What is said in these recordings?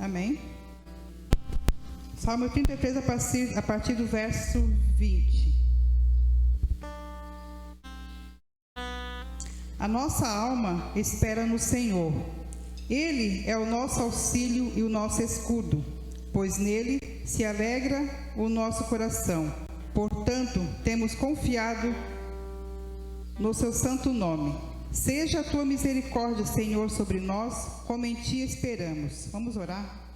Amém? Salmo 33, a partir do verso 20. A nossa alma espera no Senhor. Ele é o nosso auxílio e o nosso escudo, pois nele se alegra o nosso coração. Portanto, temos confiado no seu santo nome. Seja a tua misericórdia, Senhor, sobre nós, como em ti esperamos. Vamos orar?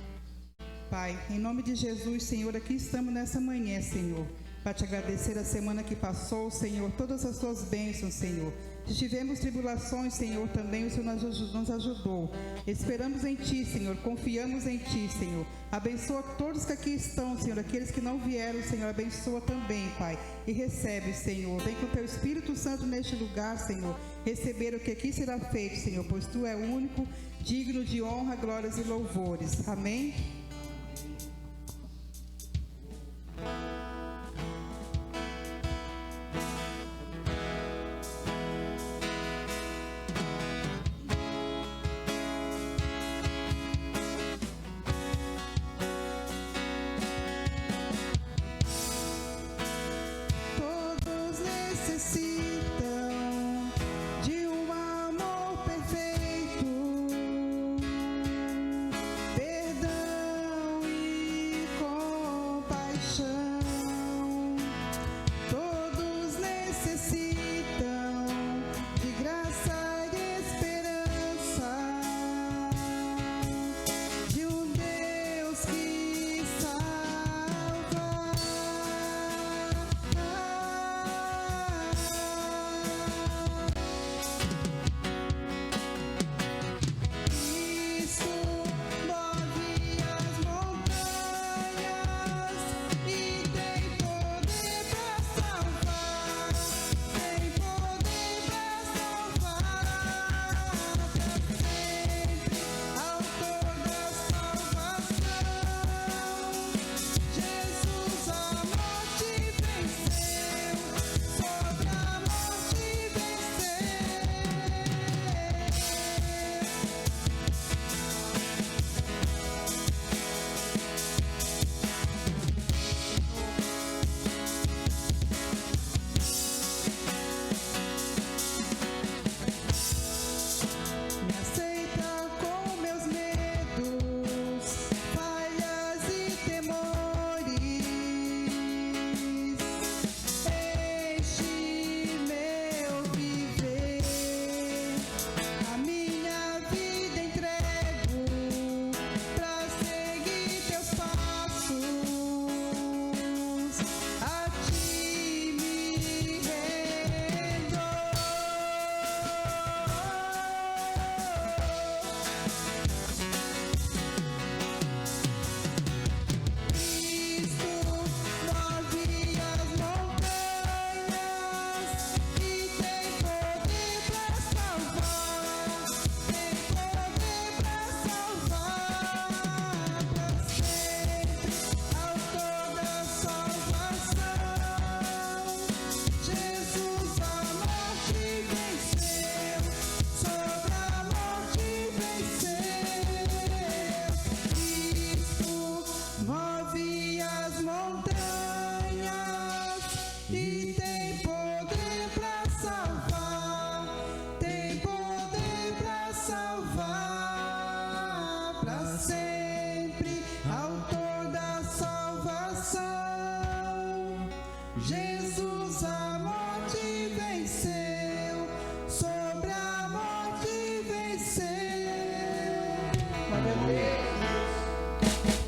Pai, em nome de Jesus, Senhor, aqui estamos nessa manhã, Senhor, para te agradecer a semana que passou, Senhor, todas as tuas bênçãos, Senhor. Se tivemos tribulações, Senhor, também o Senhor nos ajudou. Esperamos em Ti, Senhor, confiamos em Ti, Senhor. Abençoa todos que aqui estão, Senhor, aqueles que não vieram, Senhor, abençoa também, Pai. E recebe, Senhor, vem com o Teu Espírito Santo neste lugar, Senhor, receber o que aqui será feito, Senhor, pois Tu é o único, digno de honra, glórias e louvores. Amém?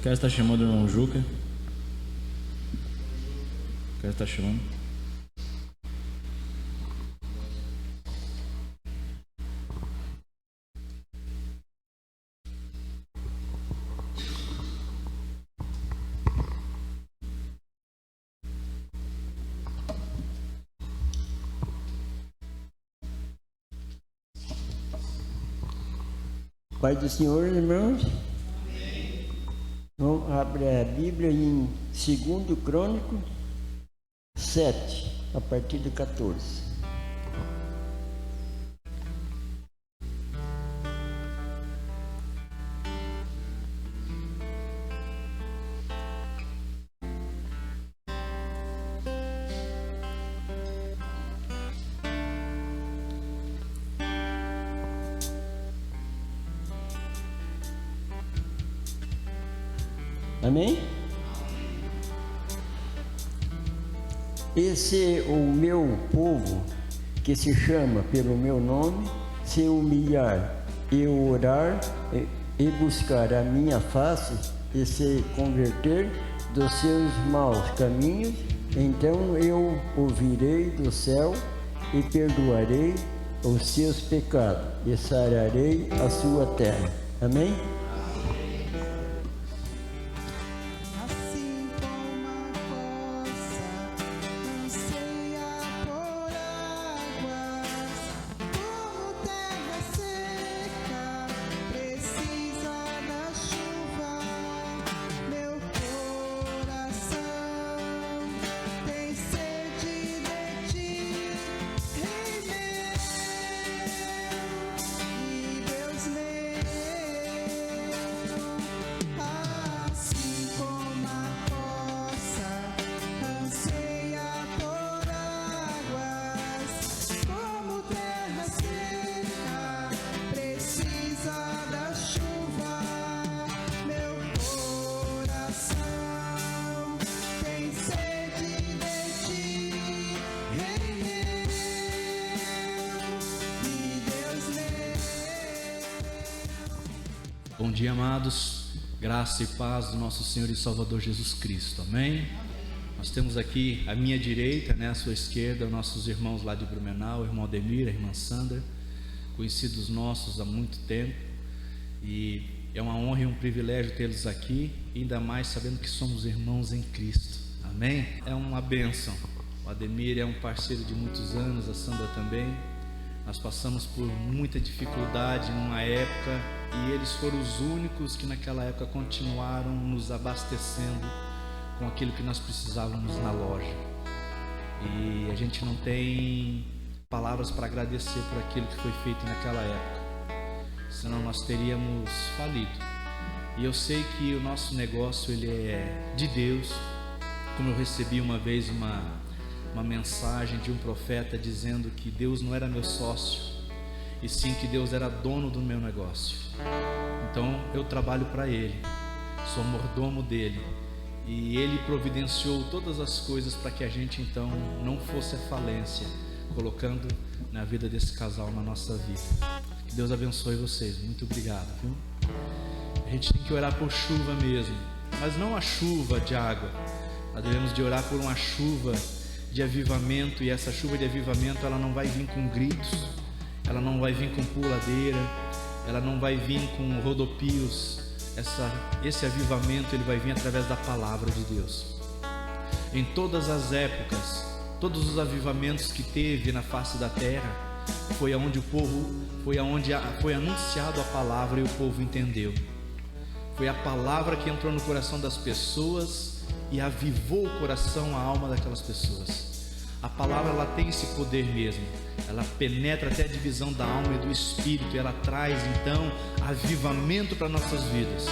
Quero estar chamando o irmão Juca. Quero estar chamando. Pai do Senhor, irmãos. Vamos abrir a Bíblia em 2 Crônico 7, a partir do 14. Amém? Esse o meu povo, que se chama pelo meu nome, se humilhar e orar e buscar a minha face e se converter dos seus maus caminhos, então eu ouvirei do céu e perdoarei os seus pecados e sararei a sua terra. Amém? Bom dia, amados, graça e paz do nosso Senhor e Salvador Jesus Cristo, amém? Nós temos aqui à minha direita, à sua esquerda, nossos irmãos lá de Blumenau, o irmão Ademir, a irmã Sandra, conhecidos nossos há muito tempo, e é uma honra e um privilégio tê-los aqui, ainda mais sabendo que somos irmãos em Cristo, amém? É uma bênção. O Ademir é um parceiro de muitos anos, a Sandra também. Nós passamos por muita dificuldade numa época e eles foram os únicos que naquela época continuaram nos abastecendo com aquilo que nós precisávamos na loja. E a gente não tem palavras para agradecer por aquilo que foi feito naquela época, senão nós teríamos falido. E eu sei que o nosso negócio ele é de Deus, como eu recebi uma vez uma mensagem de um profeta dizendo que Deus não era meu sócio, e sim que Deus era dono do meu negócio. Então eu trabalho para Ele, sou mordomo dele, e Ele providenciou todas as coisas para que a gente então não fosse à falência, colocando na vida desse casal, na nossa vida. Que Deus abençoe vocês, muito obrigado, viu? A gente tem que orar por chuva mesmo, mas não a chuva de água. Nós devemos de orar por uma chuva de avivamento, e essa chuva de avivamento ela não vai vir com gritos, ela não vai vir com puladeira, ela não vai vir com rodopios. Esse avivamento ele vai vir através da palavra de Deus. Em todas as épocas, todos os avivamentos que teve na face da terra, foi aonde foi anunciado a palavra e o povo entendeu. Foi a palavra que entrou no coração das pessoas e avivou o coração, a alma daquelas pessoas. A palavra ela tem esse poder mesmo, ela penetra até a divisão da alma e do espírito, e ela traz então avivamento para nossas vidas.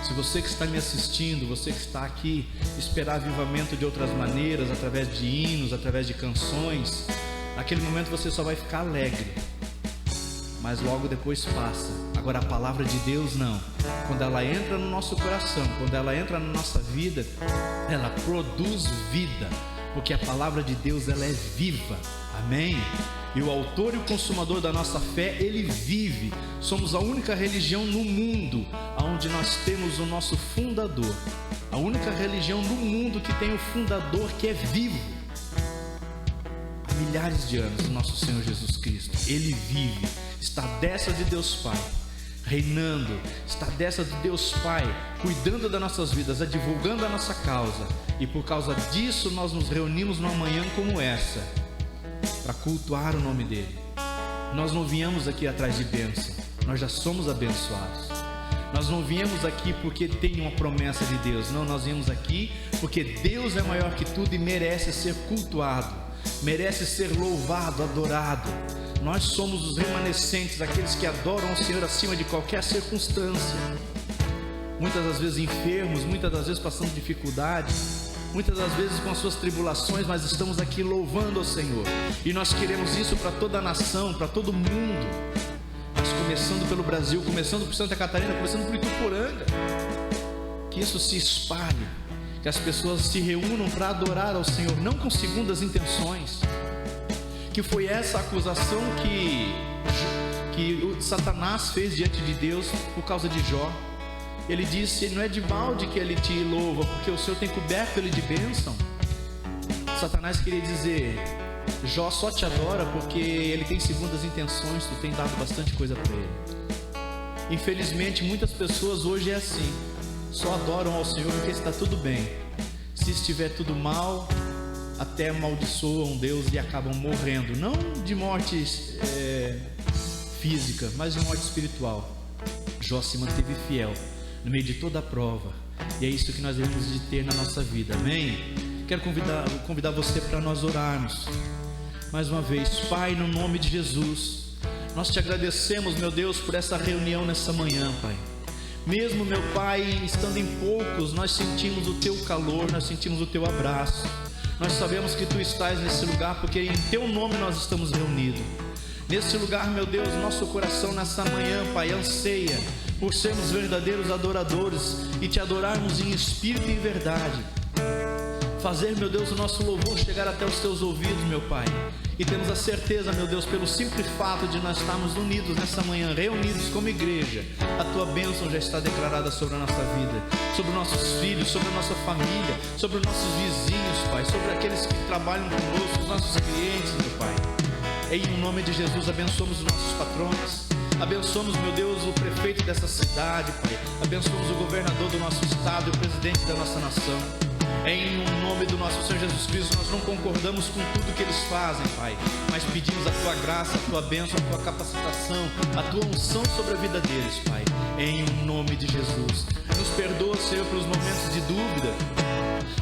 Se você que está me assistindo, você que está aqui, esperar avivamento de outras maneiras, através de hinos, através de canções, naquele momento você só vai ficar alegre, mas logo depois passa. Agora a palavra de Deus não, quando ela entra no nosso coração, quando ela entra na nossa vida, ela produz vida, porque a palavra de Deus ela é viva, amém? E o autor e o consumador da nossa fé, ele vive. Somos a única religião no mundo onde nós temos o nosso fundador, a única religião no mundo que tem o fundador que é vivo. Há milhares de anos, o nosso Senhor Jesus Cristo, ele vive, está à destra de Deus Pai, reinando, está à destra de Deus Pai, cuidando das nossas vidas, divulgando a nossa causa. E por causa disso nós nos reunimos numa manhã como essa, para cultuar o nome dele. Nós não viemos aqui atrás de bênção, nós já somos abençoados. Nós não viemos aqui porque tem uma promessa de Deus, não, nós viemos aqui porque Deus é maior que tudo e merece ser cultuado, merece ser louvado, adorado. Nós somos os remanescentes, aqueles que adoram o Senhor acima de qualquer circunstância. Muitas das vezes enfermos, muitas das vezes passando dificuldades, muitas das vezes com as suas tribulações, mas estamos aqui louvando ao Senhor. E nós queremos isso para toda a nação, para todo mundo. Mas começando pelo Brasil, começando por Santa Catarina, começando por Ituporanga. que isso se espalhe, que as pessoas se reúnam para adorar ao Senhor, não com segundas intenções. Que foi essa acusação que Satanás fez diante de Deus por causa de Jó. Ele disse: não é de balde que ele te louva, porque o Senhor tem coberto ele de bênção. Satanás queria dizer: Jó só te adora porque ele tem segundas intenções, tu tem dado bastante coisa para ele. Infelizmente, muitas pessoas hoje é assim, só adoram ao Senhor porque está tudo bem. Se estiver tudo mal, até amaldiçoam Deus e acabam morrendo, não de morte física, mas de morte espiritual. Jó se manteve fiel no meio de toda a prova, e é isso que nós devemos de ter na nossa vida, amém? Quero convidar você para nós orarmos mais uma vez. Pai, no nome de Jesus, nós te agradecemos, meu Deus, por essa reunião nessa manhã, Pai. Mesmo, meu Pai, estando em poucos, nós sentimos o teu calor, nós sentimos o teu abraço. Nós sabemos que tu estás nesse lugar, porque em teu nome nós estamos reunidos. Nesse lugar, meu Deus, nosso coração nessa manhã, Pai, anseia por sermos verdadeiros adoradores e te adorarmos em espírito e em verdade. Fazer, meu Deus, o nosso louvor chegar até os teus ouvidos, meu Pai. E temos a certeza, meu Deus, pelo simples fato de nós estarmos unidos nessa manhã, reunidos como igreja, a tua bênção já está declarada sobre a nossa vida, sobre nossos filhos, sobre a nossa família, sobre os nossos vizinhos, Pai, sobre aqueles que trabalham conosco, os nossos clientes, meu Pai. Em nome de Jesus, abençoamos os nossos patrões, abençoamos, meu Deus, o prefeito dessa cidade, Pai, abençoamos o governador do nosso estado e o presidente da nossa nação. Em nome do nosso Senhor Jesus Cristo, nós não concordamos com tudo que eles fazem, Pai, mas pedimos a tua graça, a tua bênção, a tua capacitação, a tua unção sobre a vida deles, Pai, em nome de Jesus. Nos perdoa, Senhor, pelos momentos de dúvida,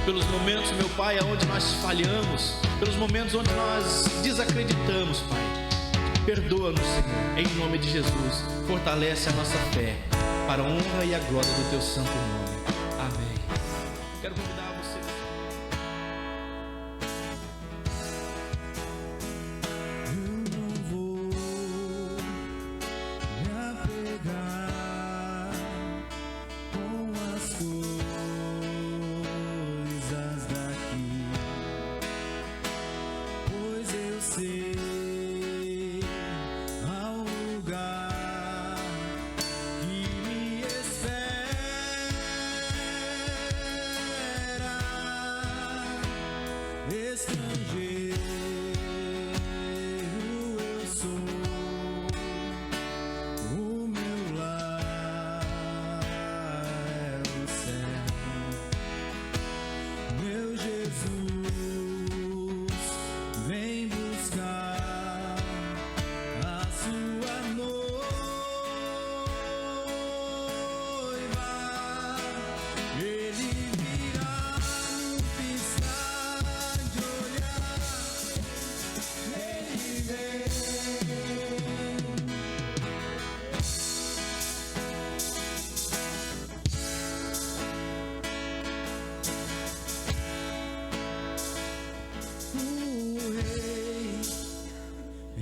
pelos momentos, meu Pai, onde nós falhamos, pelos momentos onde nós desacreditamos, Pai. Perdoa-nos, Senhor, em nome de Jesus. Fortalece a nossa fé, para a honra e a glória do teu santo nome. Amém. Quero convidar você.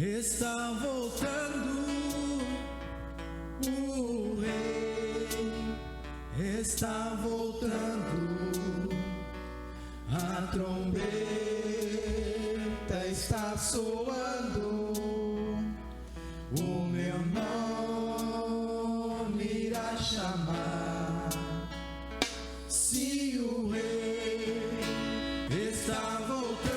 Está voltando, o rei está voltando, a trombeta está soando, o meu nome irá chamar. Se o rei está voltando,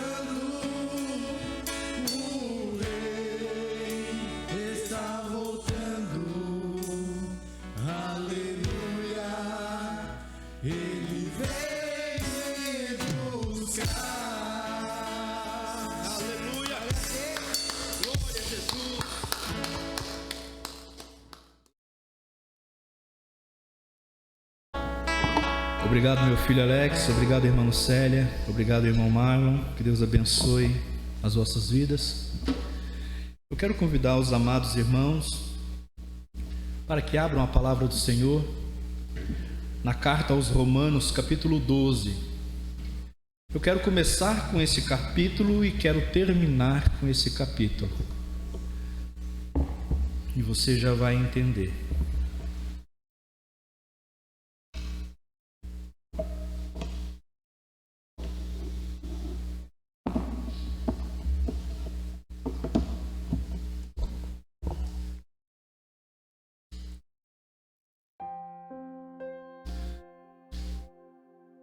Obrigado, meu filho Alex, obrigado, irmã Lucélia, obrigado, irmão Marlon, que Deus abençoe as vossas vidas. Eu quero convidar os amados irmãos para que abram a palavra do Senhor na carta aos Romanos, capítulo 12. Eu quero começar com esse capítulo e quero terminar com esse capítulo, e você já vai entender.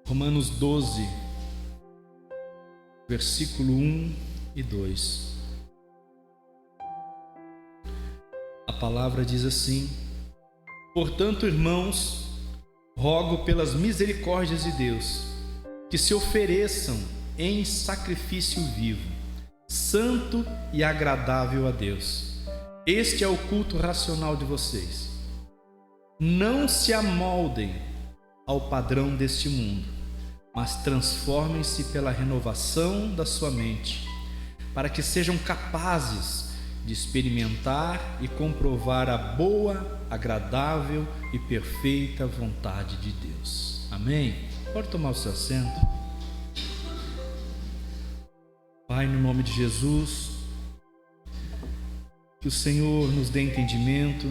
Romanos 12, versículo 1 e 2. A palavra diz assim: portanto, irmãos, rogo pelas misericórdias de Deus, que se ofereçam em sacrifício vivo, santo e agradável a Deus. Este é o culto racional de vocês. Não se amoldem ao padrão deste mundo, mas transformem-se pela renovação da sua mente, para que sejam capazes de experimentar e comprovar a boa, agradável e perfeita vontade de Deus. Amém? Pode tomar o seu assento. Pai, no nome de Jesus, que o Senhor nos dê entendimento,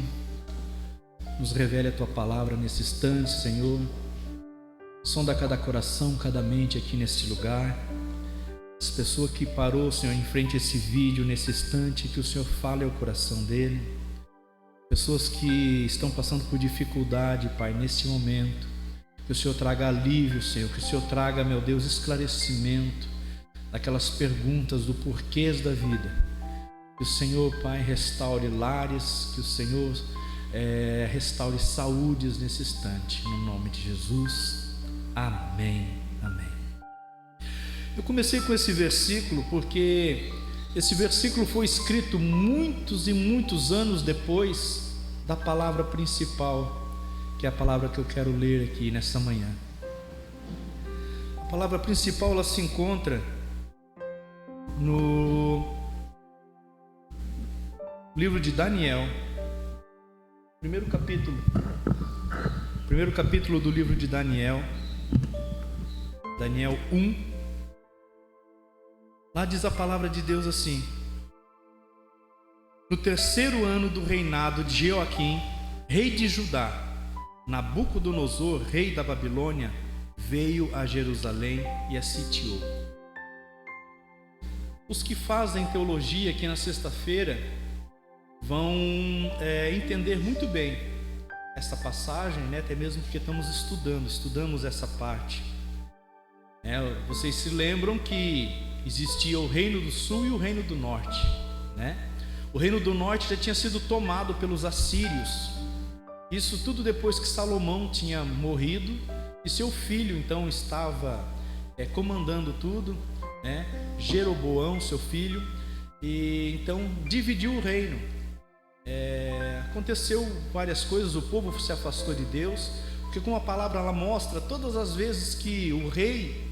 nos revele a Tua palavra nesse instante, Senhor. Sonda cada coração, cada mente aqui neste lugar. As pessoas que parou, Senhor, em frente a esse vídeo, nesse instante, que o Senhor fale ao coração dele. Pessoas que estão passando por dificuldade, Pai, neste momento. Que o Senhor traga alívio, Senhor. Que o Senhor traga, meu Deus, esclarecimento daquelas perguntas do porquês da vida. Que o Senhor, Pai, restaure lares. Que o Senhor restaure saúdes nesse instante. No nome de Jesus. Amém. Amém. Eu comecei com esse versículo porque esse versículo foi escrito muitos e muitos anos depois da palavra principal, que é a palavra que eu quero ler aqui nessa manhã. A palavra principal, ela se encontra no livro de Daniel, primeiro capítulo do livro de Daniel, Daniel 1. Lá diz a palavra de Deus assim: no terceiro ano do reinado de Joaquim, rei de Judá, Nabucodonosor, rei da Babilônia, veio a Jerusalém e a sitiou. Os que fazem teologia aqui na sexta-feira vão entender muito bem essa passagem, né? Até mesmo porque estudamos essa parte. Vocês se lembram que existia o reino do sul e o reino do norte, né? O reino do norte já tinha sido tomado pelos assírios. Isso tudo depois que Salomão tinha morrido e seu filho então estava comandando tudo, né? Jeroboão, seu filho, e então dividiu o reino. Aconteceu várias coisas, o povo se afastou de Deus, porque como a palavra ela mostra, todas as vezes que o rei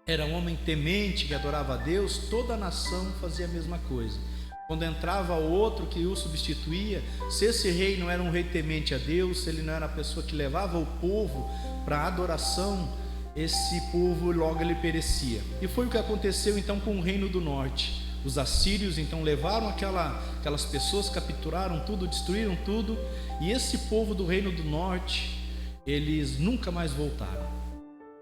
era um homem temente que adorava a Deus, toda a nação fazia a mesma coisa. Quando entrava outro que o substituía, se esse rei não era um rei temente a Deus, se ele não era a pessoa que levava o povo para a adoração, esse povo logo ele perecia. E foi o que aconteceu então com o reino do norte. Os assírios então levaram aquelas pessoas, capturaram tudo, destruíram tudo, e esse povo do reino do norte, eles nunca mais voltaram.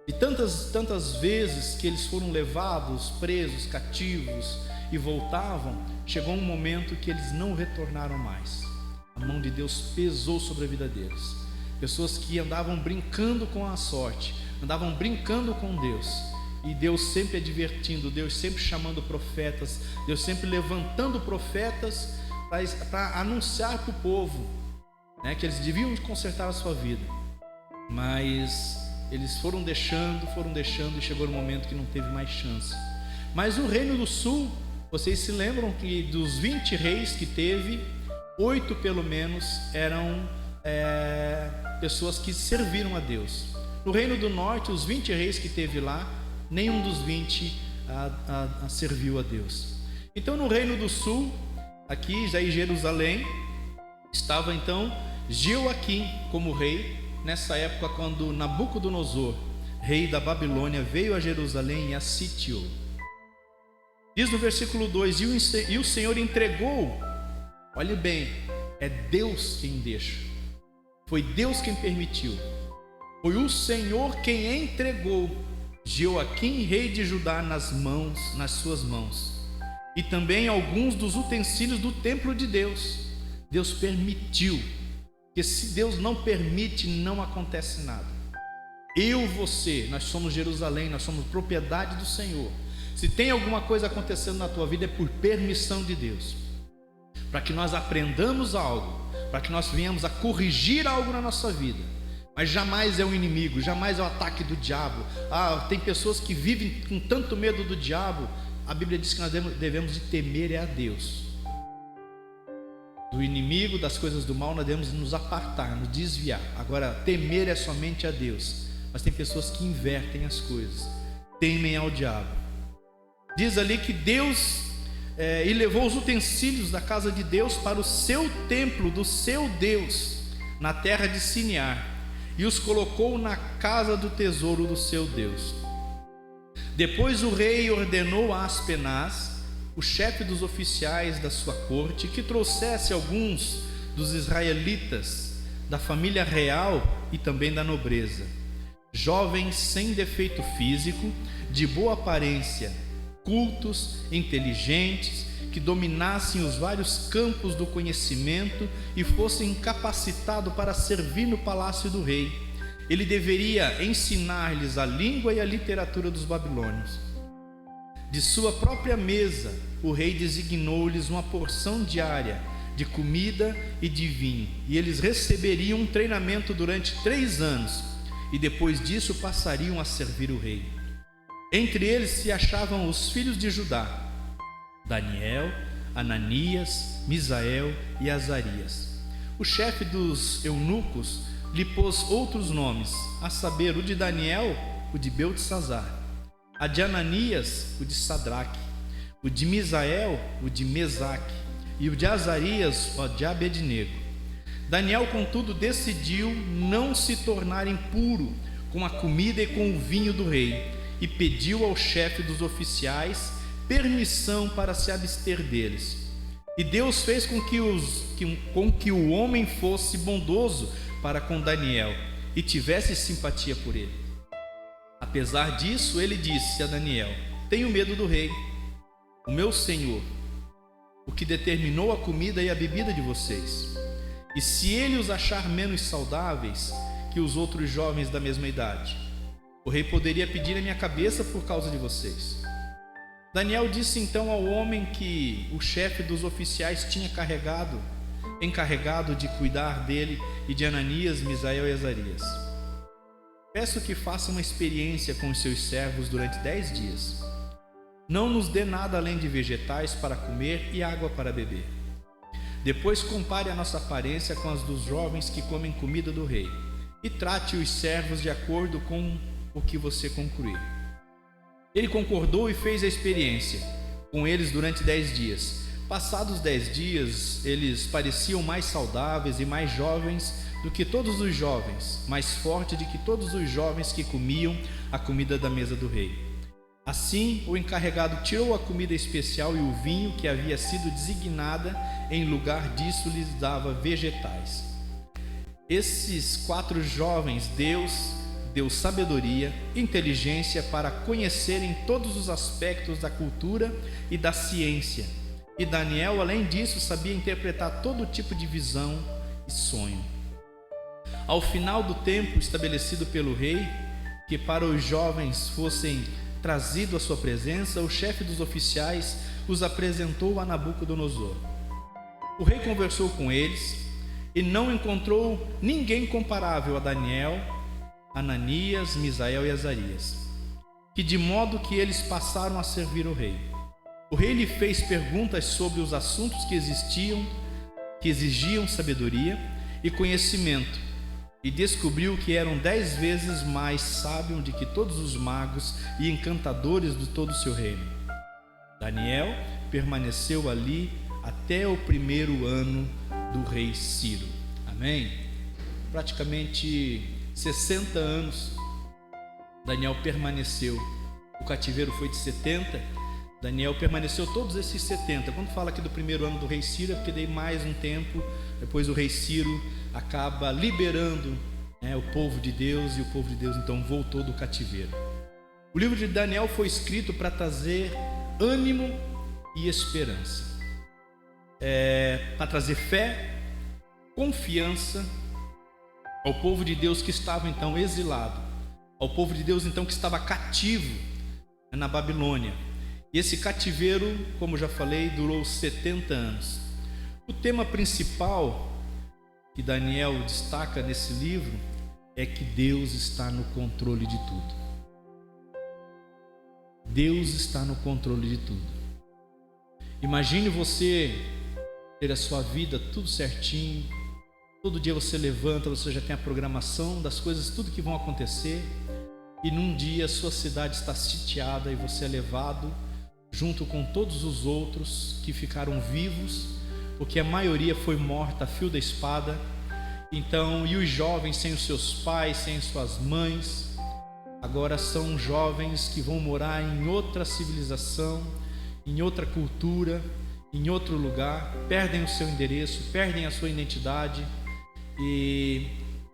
E tantas vezes que eles foram levados, presos, cativos e voltavam, chegou um momento que eles não retornaram mais. A mão de Deus pesou sobre a vida deles. Pessoas que andavam brincando com a sorte, andavam brincando com Deus, e Deus sempre advertindo, Deus sempre chamando profetas, Deus sempre levantando profetas para anunciar para o povo, né, que eles deviam consertar a sua vida. Mas eles foram deixando e chegou um momento que não teve mais chance. Mas o reino do sul, vocês se lembram que dos 20 reis que teve, 8 pelo menos eram pessoas que serviram a Deus. No reino do norte, os 20 reis que teve lá, nenhum dos 20 serviu a Deus. Então no reino do sul, aqui já em Jerusalém, estava então Joaquim como rei. Nessa época, quando Nabucodonosor, rei da Babilônia, veio a Jerusalém e a sitiou. Diz no versículo 2: e o Senhor entregou, olhe bem, é Deus quem deixa, foi Deus quem permitiu, foi o Senhor quem entregou Joaquim, rei de Judá, nas suas mãos, e também alguns dos utensílios do templo de Deus. Deus permitiu, porque se Deus não permite, não acontece nada. Eu, você, nós somos Jerusalém, nós somos propriedade do Senhor. Se tem alguma coisa acontecendo na tua vida, é por permissão de Deus, para que nós aprendamos algo, para que nós venhamos a corrigir algo na nossa vida. Mas jamais é um inimigo, jamais é o ataque do diabo. Tem pessoas que vivem com tanto medo do diabo. A Bíblia diz que nós devemos de temer a Deus. Do inimigo, das coisas do mal, nós devemos nos apartar, nos desviar. Agora, temer é somente a Deus. Mas tem pessoas que invertem as coisas, temem ao diabo. Diz ali que Deus e levou os utensílios da casa de Deus para o seu templo, do seu Deus, na terra de Sinear, e os colocou na casa do tesouro do seu Deus. Depois o rei ordenou a Aspenaz, o chefe dos oficiais da sua corte, que trouxesse alguns dos israelitas, da família real e também da nobreza, jovens sem defeito físico, de boa aparência, cultos, inteligentes, que dominassem os vários campos do conhecimento e fossem capacitados para servir no palácio do rei. Ele deveria ensinar-lhes a língua e a literatura dos babilônios. De sua própria mesa, o rei designou-lhes uma porção diária de comida e de vinho, e eles receberiam um treinamento durante 3 anos, e depois disso passariam a servir o rei. Entre eles se achavam os filhos de Judá: Daniel, Ananias, Misael e Azarias. O chefe dos eunucos lhe pôs outros nomes, a saber, o de Daniel, o de Beltesazar, a de Ananias, o de Sadraque, o de Misael, o de Mesaque, e o de Azarias, o de Abednego. Daniel, contudo, decidiu não se tornar impuro com a comida e com o vinho do rei, e pediu ao chefe dos oficiais permissão para se abster deles. E Deus fez com que o homem fosse bondoso para com Daniel e tivesse simpatia por ele. Apesar disso, ele disse a Daniel: tenho medo do rei, o meu senhor, o que determinou a comida e a bebida de vocês. E se ele os achar menos saudáveis que os outros jovens da mesma idade, o rei poderia pedir a minha cabeça por causa de vocês. Daniel disse então ao homem que o chefe dos oficiais tinha encarregado de cuidar dele e de Ananias, Misael e Azarias: peço que faça uma experiência com os seus servos durante 10 dias. Não nos dê nada além de vegetais para comer e água para beber. Depois compare a nossa aparência com as dos jovens que comem comida do rei, e trate os servos de acordo com o que você concluir. Ele concordou e fez a experiência com eles durante 10 dias. Passados 10 dias, eles pareciam mais saudáveis e mais jovens do que todos os jovens, mais fortes do que todos os jovens que comiam a comida da mesa do rei. Assim, o encarregado tirou a comida especial e o vinho que havia sido designada, em lugar disso lhes dava vegetais. Esses 4 jovens Deus deu sabedoria, inteligência para conhecerem todos os aspectos da cultura e da ciência. E Daniel, além disso, sabia interpretar todo tipo de visão e sonho. Ao final do tempo estabelecido pelo rei, que para os jovens fossem trazidos à sua presença, o chefe dos oficiais os apresentou a Nabucodonosor. O rei conversou com eles e não encontrou ninguém comparável a Daniel, Ananias, Misael e Azarias, que de modo que eles passaram a servir o rei. O rei lhe fez perguntas sobre os assuntos que exigiam sabedoria e conhecimento, e descobriu que eram 10 vezes mais sábios do que todos os magos e encantadores de todo o seu reino. Daniel permaneceu ali até o 1º ano do rei Ciro. Amém? Praticamente 60 anos Daniel permaneceu. O cativeiro foi de 70. Daniel permaneceu todos esses 70. Quando fala aqui do 1º ano do rei Ciro, é porque daí mais um tempo depois o rei Ciro acaba liberando o povo de Deus, e o povo de Deus então voltou do cativeiro. O livro de Daniel foi escrito para trazer ânimo e esperança, para trazer fé, confiança ao povo de Deus que estava então exilado ao povo de Deus então que estava cativo na Babilônia. E esse cativeiro, como já falei, durou 70 anos. O tema principal que Daniel destaca nesse livro é que Deus está no controle de tudo. Deus está no controle de tudo. Imagine você ter a sua vida tudo certinho, todo dia você levanta, você já tem a programação das coisas, tudo que vão acontecer, e num dia a sua cidade está sitiada e você é levado junto com todos os outros que ficaram vivos, porque a maioria foi morta a fio da espada. Então, e os jovens sem os seus pais, sem suas mães, agora são jovens que vão morar em outra civilização, em outra cultura, em outro lugar, perdem o seu endereço, perdem a sua identidade, e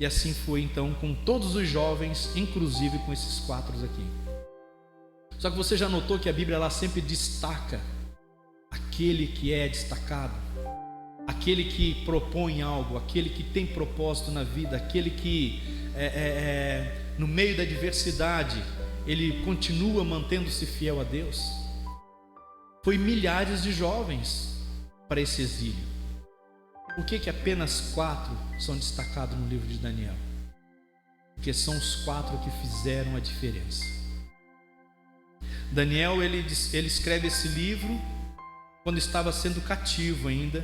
assim foi então com todos os jovens, inclusive com esses 4 aqui. Só que você já notou que a Bíblia ela sempre destaca aquele que é destacado, aquele que propõe algo, aquele que tem propósito na vida, aquele que no meio da adversidade ele continua mantendo-se fiel a Deus. Foi milhares de jovens para esse exílio. Por que apenas 4 são destacados no livro de Daniel? Porque são os 4 que fizeram a diferença. Daniel ele escreve esse livro quando estava sendo cativo ainda.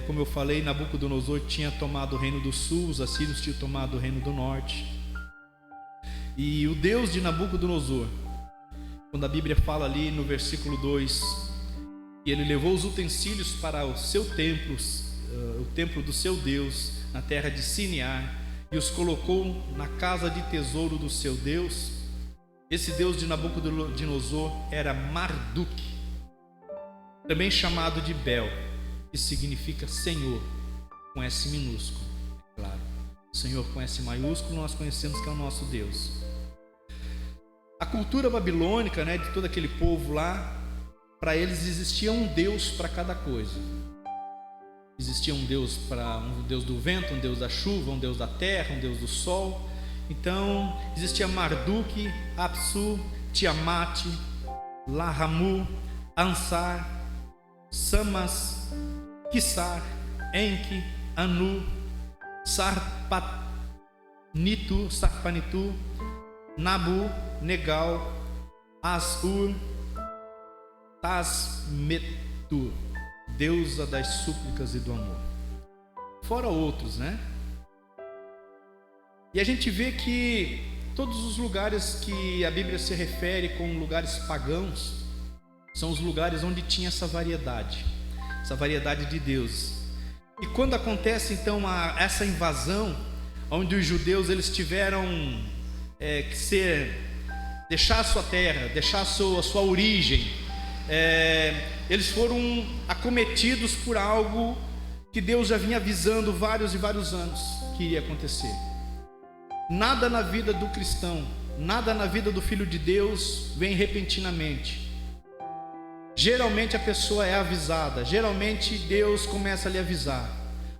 Como eu falei, Nabucodonosor tinha tomado o reino do sul, os assírios tinham tomado o reino do norte. E o Deus de Nabucodonosor, quando a Bíblia fala ali no versículo 2, que ele levou os utensílios para o seu templo, o templo do seu Deus, na terra de Sinear, e os colocou na casa de tesouro do seu Deus. Esse Deus de Nabucodonosor era Marduk, também chamado de Bel, que significa Senhor, com S minúsculo, é claro. Senhor com S maiúsculo, nós conhecemos que é o nosso Deus. A cultura babilônica, de todo aquele povo lá, para eles existia um Deus para cada coisa. Existia um Deus do vento, um Deus da chuva, um Deus da terra, um Deus do sol. Então existia Marduk, Apsu, Tiamat, Lahamu, Ansar, Samas, Kissar, Enki, Anu, Sarpanitu, Nabu, Negal, Asur, Tasmetu, deusa das súplicas e do amor. Fora outros, E a gente vê que todos os lugares que a Bíblia se refere como lugares pagãos são os lugares onde tinha essa variedade de deuses. E quando acontece então essa invasão, onde os judeus eles tiveram que deixar a sua terra, deixar a sua origem, eles foram acometidos por algo que Deus já vinha avisando vários e vários anos que iria acontecer. Nada na vida do cristão, nada na vida do filho de Deus vem repentinamente. Geralmente a pessoa é avisada, geralmente Deus começa a lhe avisar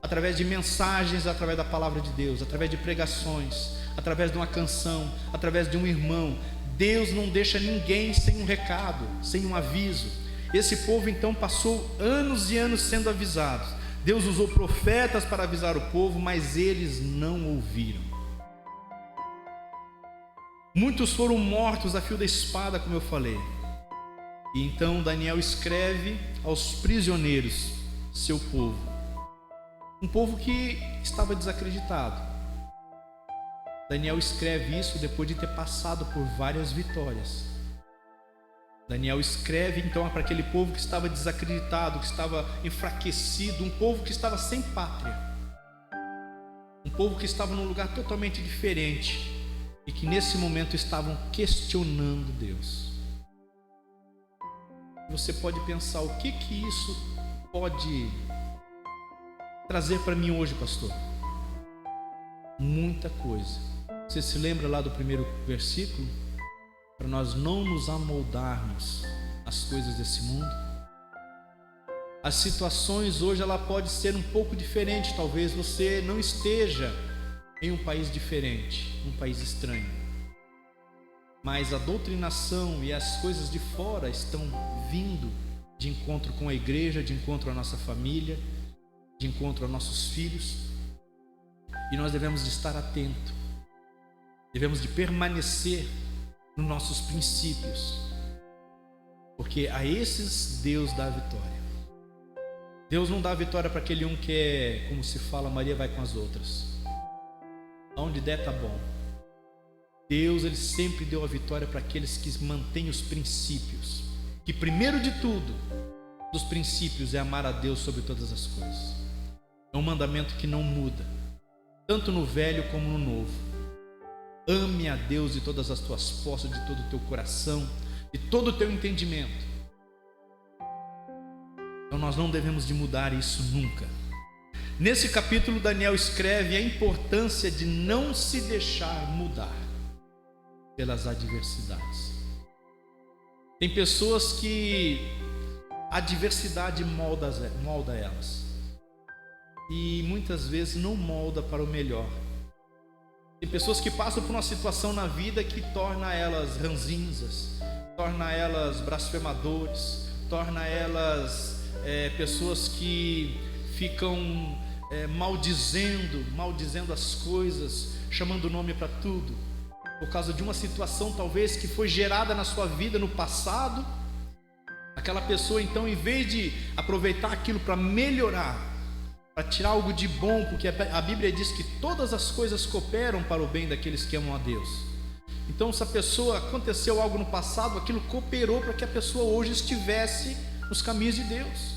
através de mensagens, através da palavra de Deus, através de pregações, através de uma canção, através de um irmão. Deus não deixa ninguém sem um recado, sem um aviso. Esse povo então passou anos e anos sendo avisados. Deus usou profetas para avisar o povo, mas eles não ouviram. Muitos foram mortos a fio da espada, como eu falei. E então Daniel escreve aos prisioneiros, seu povo, um povo que estava desacreditado. Daniel escreve isso depois de ter passado por várias vitórias. Daniel escreve então para aquele povo que estava desacreditado, que estava enfraquecido, um povo que estava sem pátria, um povo que estava num lugar totalmente diferente e que nesse momento estavam questionando Deus. Você pode pensar, o que isso pode trazer para mim hoje, pastor? Muita coisa. Você se lembra lá do primeiro versículo? Para nós não nos amoldarmos às coisas desse mundo. As situações hoje ela pode ser um pouco diferente. Talvez você não esteja em um país diferente, um país estranho. Mas a doutrinação e as coisas de fora estão vindo de encontro com a igreja, de encontro à nossa família, de encontro aos nossos filhos. E nós devemos de estar atentos, devemos de permanecer nos nossos princípios, porque a esses Deus dá a vitória. Deus não dá a vitória para aquele um que é, como se fala, Maria vai com as outras. Aonde der tá bom. Deus, Ele sempre deu a vitória para aqueles que mantêm os princípios. Que primeiro de tudo, dos princípios, é amar a Deus sobre todas as coisas. É um mandamento que não muda, tanto no velho como no novo. Ame a Deus de todas as tuas forças, de todo o teu coração, de todo o teu entendimento. Então nós não devemos de mudar isso nunca. Nesse capítulo, Daniel escreve a importância de não se deixar mudar pelas adversidades. Tem pessoas que a adversidade molda elas, e muitas vezes não molda para o melhor. Tem pessoas que passam por uma situação na vida que torna elas ranzinzas, torna elas blasfemadores, torna elas pessoas que ficam maldizendo as coisas, chamando nome para tudo, por causa de uma situação talvez que foi gerada na sua vida no passado. Aquela pessoa então, em vez de aproveitar aquilo para melhorar, para tirar algo de bom, porque a Bíblia diz que todas as coisas cooperam para o bem daqueles que amam a Deus. Então, se a pessoa aconteceu algo no passado, aquilo cooperou para que a pessoa hoje estivesse nos caminhos de Deus.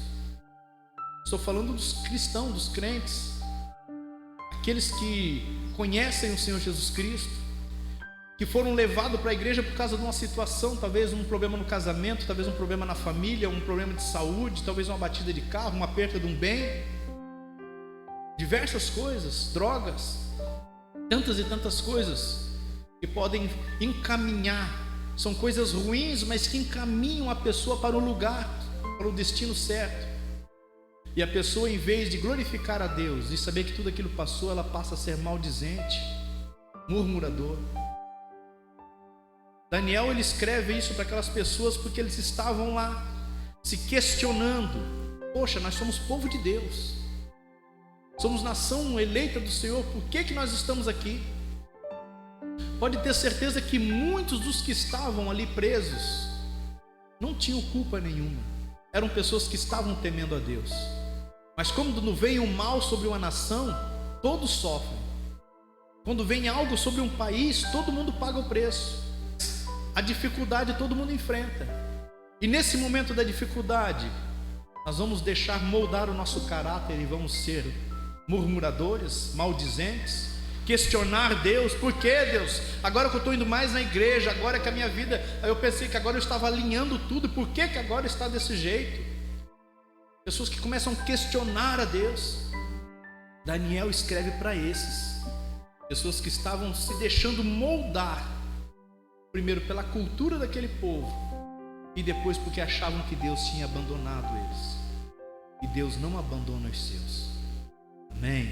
Estou falando dos cristãos, dos crentes, aqueles que conhecem o Senhor Jesus Cristo, que foram levados para a igreja por causa de uma situação, talvez um problema no casamento, talvez um problema na família, um problema de saúde, talvez uma batida de carro, uma perda de um bem, diversas coisas, drogas, tantas e tantas coisas que podem encaminhar, são coisas ruins, mas que encaminham a pessoa para o lugar, para o destino certo. E a pessoa, em vez de glorificar a Deus e saber que tudo aquilo passou, ela passa a ser maldizente, murmurador. Daniel, ele escreve isso para aquelas pessoas porque eles estavam lá se questionando: poxa, nós somos povo de Deus, somos nação eleita do Senhor, por que nós estamos aqui? Pode ter certeza que muitos dos que estavam ali presos não tinham culpa nenhuma, eram pessoas que estavam temendo a Deus. Mas quando vem o mal sobre uma nação, todos sofrem. Quando vem algo sobre um país, todo mundo paga o preço. A dificuldade todo mundo enfrenta. E nesse momento da dificuldade, nós vamos deixar moldar o nosso caráter e vamos ser murmuradores, maldizentes, questionar Deus: por que Deus? Agora que eu estou indo mais na igreja, agora que a minha vida, eu pensei que agora eu estava alinhando tudo, por que agora está desse jeito? Pessoas que começam a questionar a Deus. Daniel escreve para esses, pessoas que estavam se deixando moldar, primeiro pela cultura daquele povo, e depois porque achavam que Deus tinha abandonado eles. E Deus não abandona os seus. Amém?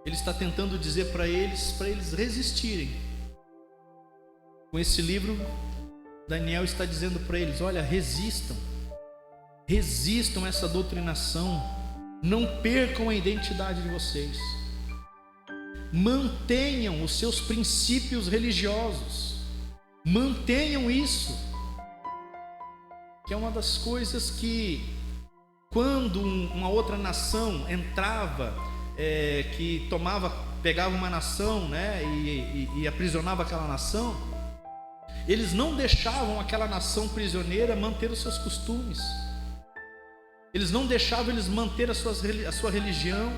Ele está tentando dizer para eles resistirem. Com esse livro, Daniel está dizendo para eles: olha, resistam essa doutrinação, não percam a identidade de vocês, mantenham os seus princípios religiosos, mantenham isso, que é uma das coisas que, quando uma outra nação entrava, que pegava uma nação, né, e aprisionava aquela nação, eles não deixavam aquela nação prisioneira manter os seus costumes, eles não deixavam eles manter a sua religião,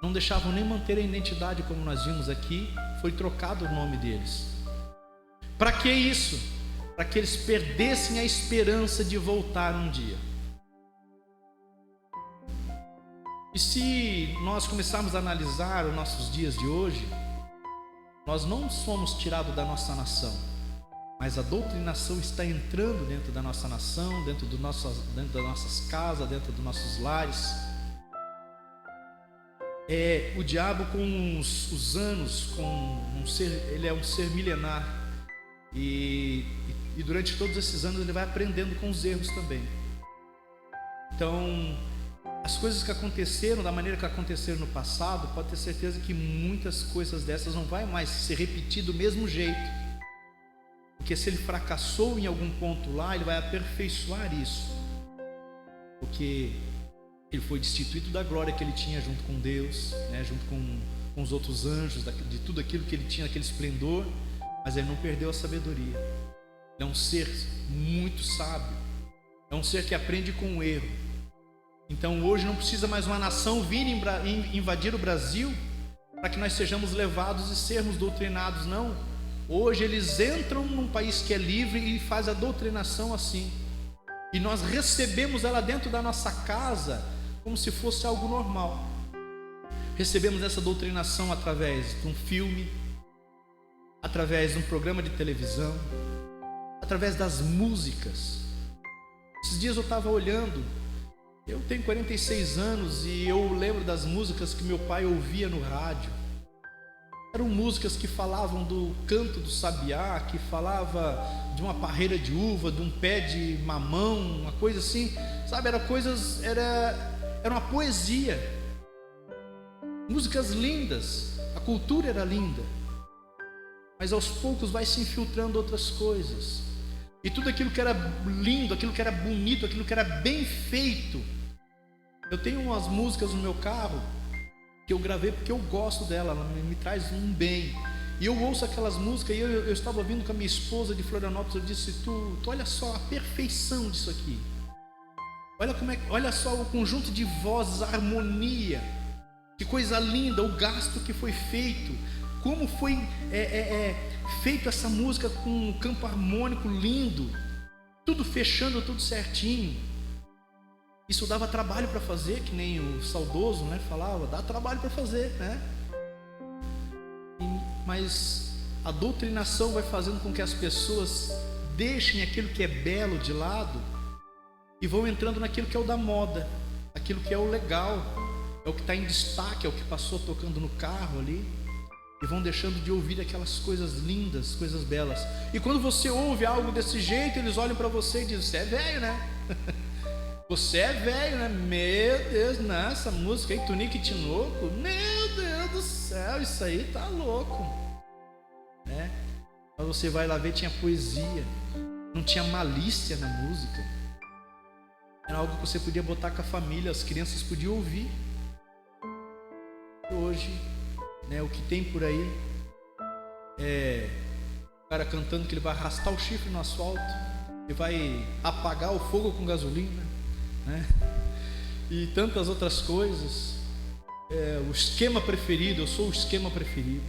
não deixavam nem manter a identidade, como nós vimos aqui, foi trocado o nome deles. Para que isso? Para que eles perdessem a esperança de voltar um dia. E se nós começarmos a analisar os nossos dias de hoje, nós não somos tirados da nossa nação, mas a doutrinação está entrando dentro da nossa nação, dentro das nossas casas, dentro dos nossos lares. O diabo, com os anos, ele é um ser milenar, e durante todos esses anos ele vai aprendendo com os erros também. Então, as coisas que aconteceram da maneira que aconteceram no passado, pode ter certeza que muitas coisas dessas não vai mais se repetir do mesmo jeito, porque se ele fracassou em algum ponto lá, ele vai aperfeiçoar isso, porque ele foi destituído da glória que ele tinha junto com Deus, né, junto com os outros anjos, de tudo aquilo que ele tinha, aquele esplendor, mas ele não perdeu a sabedoria. Ele é um ser muito sábio, é um ser que aprende com o erro. Então hoje não precisa mais uma nação vir invadir o Brasil para que nós sejamos levados e sermos doutrinados, não. Hoje eles entram num país que é livre e faz a doutrinação assim, e nós recebemos ela dentro da nossa casa como se fosse algo normal. Recebemos essa doutrinação através de um filme, através de um programa de televisão, através das músicas. Esses dias eu estava olhando, eu tenho 46 anos e eu lembro das músicas que meu pai ouvia no rádio. Eram músicas que falavam do canto do sabiá, que falava de uma parreira de uva, de um pé de mamão, uma coisa assim, sabe? Era uma poesia, músicas lindas, a cultura era linda, mas aos poucos vai se infiltrando outras coisas, e tudo aquilo que era lindo, aquilo que era bonito, aquilo que era bem feito. Eu tenho umas músicas no meu carro que eu gravei porque eu gosto dela, ela me traz um bem, e eu ouço aquelas músicas, e eu estava ouvindo com a minha esposa de Florianópolis. Eu disse: tu olha só a perfeição disso aqui, olha só o conjunto de vozes, a harmonia, que coisa linda, o gasto que foi feito, como foi feito essa música com um campo harmônico lindo, tudo fechando, tudo certinho. Isso dava trabalho para fazer, que nem o saudoso, né, falava, dá trabalho para fazer, né? Mas a doutrinação vai fazendo com que as pessoas deixem aquilo que é belo de lado e vão entrando naquilo que é o da moda, aquilo que é o legal, é o que está em destaque, é o que passou tocando no carro ali, e vão deixando de ouvir aquelas coisas lindas, coisas belas. E quando você ouve algo desse jeito, eles olham para você e dizem: você é velho, né? Você é velho, né? Meu Deus, não, essa música aí, Tunique Tinoco, meu Deus do céu, isso aí tá louco, né? Mas você vai lá ver, tinha poesia, não tinha malícia na música, era algo que você podia botar com a família, as crianças podiam ouvir. Hoje, né, o que tem por aí é o cara cantando que ele vai arrastar o chifre no asfalto, ele vai apagar o fogo com gasolina, né? E tantas outras coisas. O esquema preferido, eu sou o esquema preferido.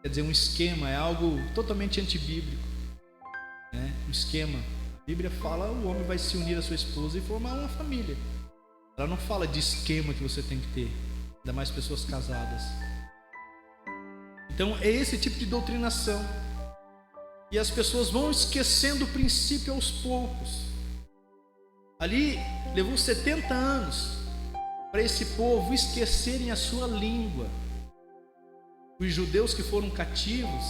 Quer dizer, um esquema é algo totalmente antibíblico, né? Um esquema, a Bíblia fala, o homem vai se unir à sua esposa e formar uma família. Ela não fala de esquema que você tem que ter, ainda mais pessoas casadas. Então é esse tipo de doutrinação, e as pessoas vão esquecendo o princípio aos poucos. Ali levou 70 anos para esse povo esquecerem a sua língua. Os judeus que foram cativos,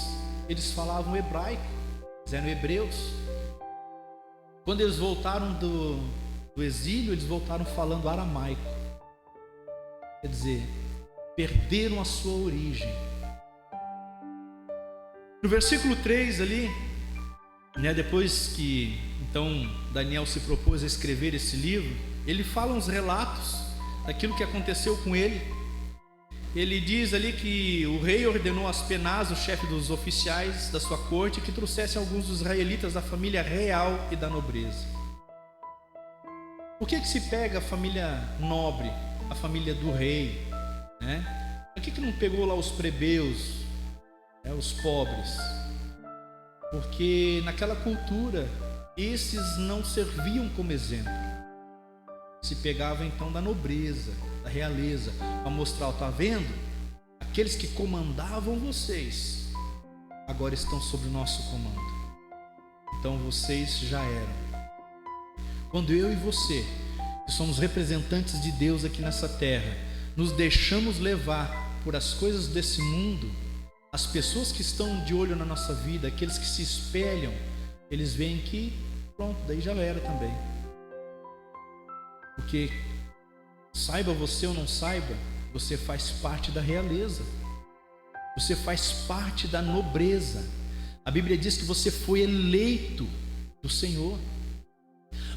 eles falavam hebraico, eles eram hebreus. Quando eles voltaram do exílio, eles voltaram falando aramaico. Quer dizer, perderam a sua origem. No versículo 3 ali, né, depois que então Daniel se propôs a escrever esse livro, ele fala uns relatos daquilo que aconteceu com ele. Ele diz ali que o rei ordenou a Aspenaz, o chefe dos oficiais da sua corte, que trouxesse alguns dos israelitas da família real e da nobreza. Por que se pega a família nobre, a família do rei, né? Por que não pegou lá os plebeus, né, os pobres? Porque naquela cultura esses não serviam como exemplo. Se pegava então da nobreza, da realeza, para mostrar, está vendo? Aqueles que comandavam vocês agora estão sob o nosso comando. Então vocês já eram. Quando eu e você, que somos representantes de Deus aqui nessa terra, nos deixamos levar por as coisas desse mundo, as pessoas que estão de olho na nossa vida, aqueles que se espelham, eles veem que pronto, daí já era também. Porque saiba você ou não saiba, você faz parte da realeza, você faz parte da nobreza. A Bíblia diz que você foi eleito do Senhor.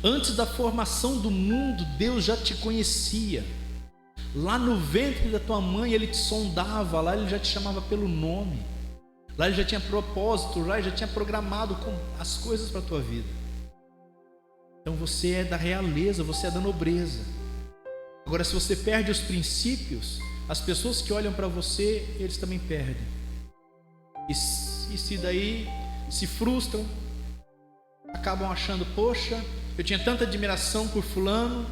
Antes da formação do mundo, Deus já te conhecia. Lá no ventre da tua mãe Ele te sondava, lá Ele já te chamava pelo nome, lá Ele já tinha propósito, lá Ele já tinha programado as coisas para a tua vida. Então você é da realeza, você é da nobreza. Agora, se você perde os princípios, as pessoas que olham para você, eles também perdem. E se daí se frustram, acabam achando, poxa, eu tinha tanta admiração por fulano,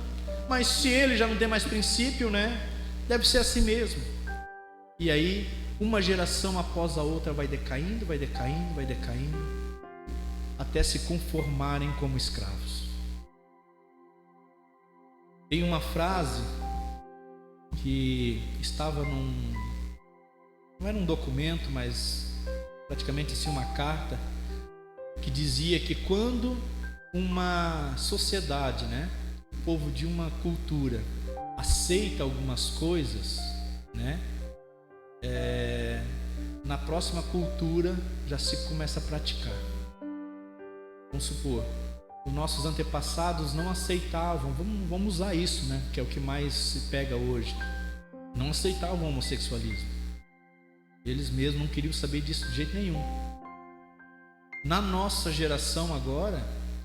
mas se ele já não tem mais princípio, né? Deve ser assim mesmo. E aí, uma geração após a outra vai decaindo, vai decaindo, vai decaindo, até se conformarem como escravos. Tem uma frase que estava não era um documento, mas praticamente assim uma carta, que dizia que quando uma sociedade, né, o povo de uma cultura aceita algumas coisas, né, na próxima cultura já se começa a praticar. Vamos supor, os nossos antepassados não aceitavam, vamos usar isso, né, que é o que mais se pega hoje, não aceitavam o homossexualismo. Eles mesmos não queriam saber disso de jeito nenhum. Na nossa geração agora,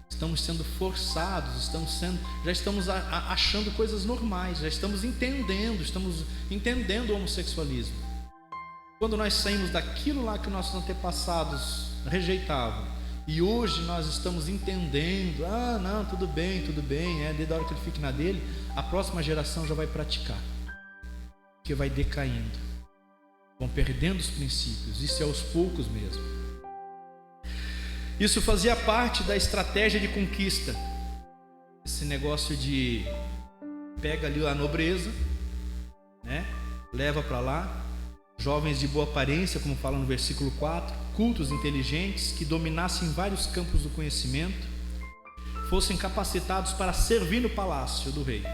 estamos sendo forçados, já estamos achando coisas normais, já estamos entendendo o homossexualismo. Quando nós saímos daquilo lá que nossos antepassados rejeitavam, e hoje nós estamos entendendo, não, tudo bem, desde a hora que ele fique na dele, a próxima geração já vai praticar, porque vai decaindo, vão perdendo os princípios, isso é aos poucos mesmo. Isso fazia parte da estratégia de conquista, esse negócio de pega ali a nobreza, né? Leva para lá, jovens de boa aparência, como fala no versículo 4, cultos, inteligentes, que dominassem vários campos do conhecimento, fossem capacitados para servir no palácio do rei.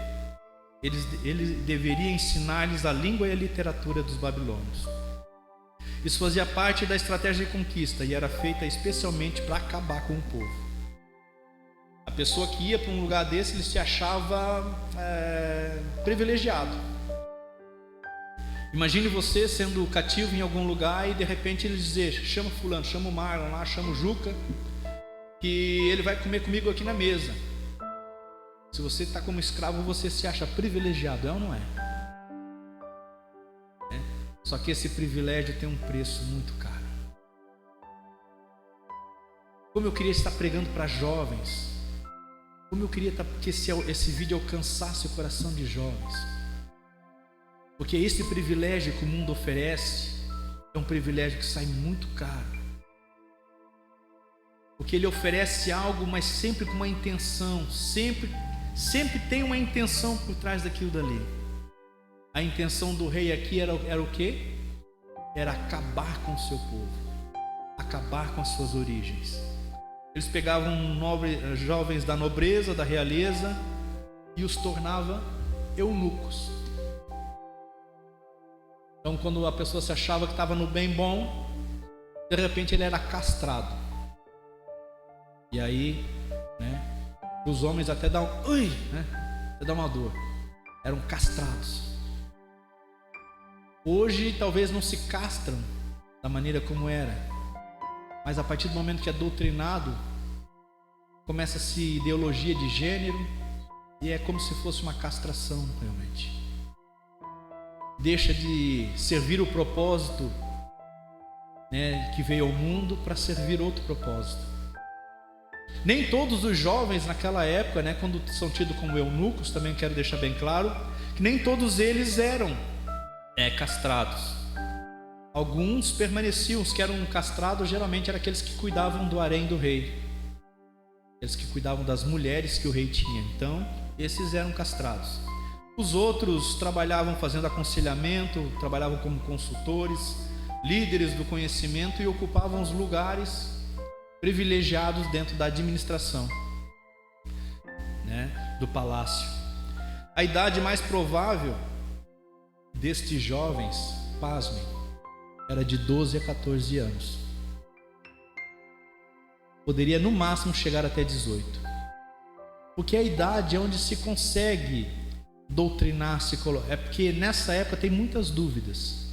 Ele deveria ensinar-lhes a língua e a literatura dos babilônios. Isso fazia parte da estratégia de conquista e era feita especialmente para acabar com o povo. A pessoa que ia para um lugar desse, ele se achava privilegiado. Imagine você sendo cativo em algum lugar e de repente eles dizer, chama fulano, chama o Marlon lá, chama o Juca, que ele vai comer comigo aqui na mesa. Se você está como escravo, você se acha privilegiado, é ou não é? Só que esse privilégio tem um preço muito caro. Como eu queria estar pregando para jovens, como eu queria que esse vídeo alcançasse o coração de jovens, porque esse privilégio que o mundo oferece é um privilégio que sai muito caro, porque ele oferece algo, mas sempre com uma intenção, sempre tem uma intenção por trás daquilo dali. A intenção do rei aqui era o quê? Era acabar com o seu povo, acabar com as suas origens. Eles pegavam jovens da nobreza, da realeza, e os tornava eunucos. Então, quando a pessoa se achava que estava no bem bom, de repente ele era castrado. E aí, né, os homens até dão, até dá uma dor. Eram castrados. Hoje talvez não se castram da maneira como era, mas a partir do momento que é doutrinado, começa-se ideologia de gênero e é como se fosse uma castração realmente. Deixa de servir o propósito, né, que veio ao mundo para servir outro propósito. Nem todos os jovens naquela época, né, quando são tidos como eunucos, também quero deixar bem claro, que nem todos eles eram castrados. Alguns permaneciam, os que eram castrados geralmente eram aqueles que cuidavam do harém do rei, aqueles que cuidavam das mulheres que o rei tinha. Então esses eram castrados. Os outros trabalhavam fazendo aconselhamento, trabalhavam como consultores, líderes do conhecimento e ocupavam os lugares privilegiados dentro da administração, né, do palácio. A idade mais provável destes jovens, pasmem, era de 12 a 14 anos. Poderia no máximo chegar até 18. Porque a idade é onde se consegue doutrinar, é porque nessa época tem muitas dúvidas,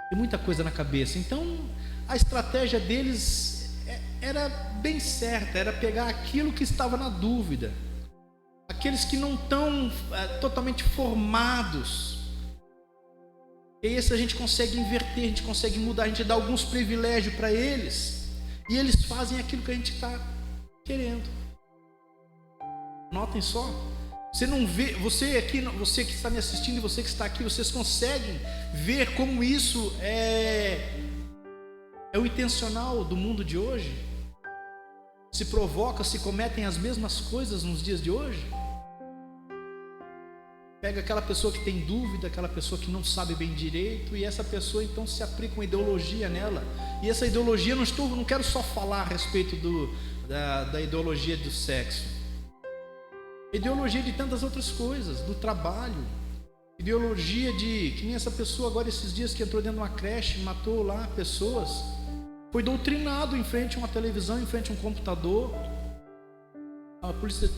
tem muita coisa na cabeça. Então a estratégia deles era bem certa, era pegar aquilo que estava na dúvida, aqueles que não estão totalmente formados. E esse a gente consegue inverter, a gente consegue mudar, a gente dá alguns privilégios para eles, e eles fazem aquilo que a gente está querendo. Notem só, você não vê, você aqui, você que está me assistindo e você que está aqui, vocês conseguem ver como isso é o intencional do mundo de hoje? Se provoca, se cometem as mesmas coisas nos dias de hoje? Pega aquela pessoa que tem dúvida, aquela pessoa que não sabe bem direito, e essa pessoa então se aplica uma ideologia nela. E essa ideologia, não quero só falar a respeito da ideologia do sexo, ideologia de tantas outras coisas, do trabalho, ideologia de, que nem essa pessoa agora esses dias que entrou dentro de uma creche, matou lá pessoas, foi doutrinado em frente a uma televisão, em frente a um computador. A polícia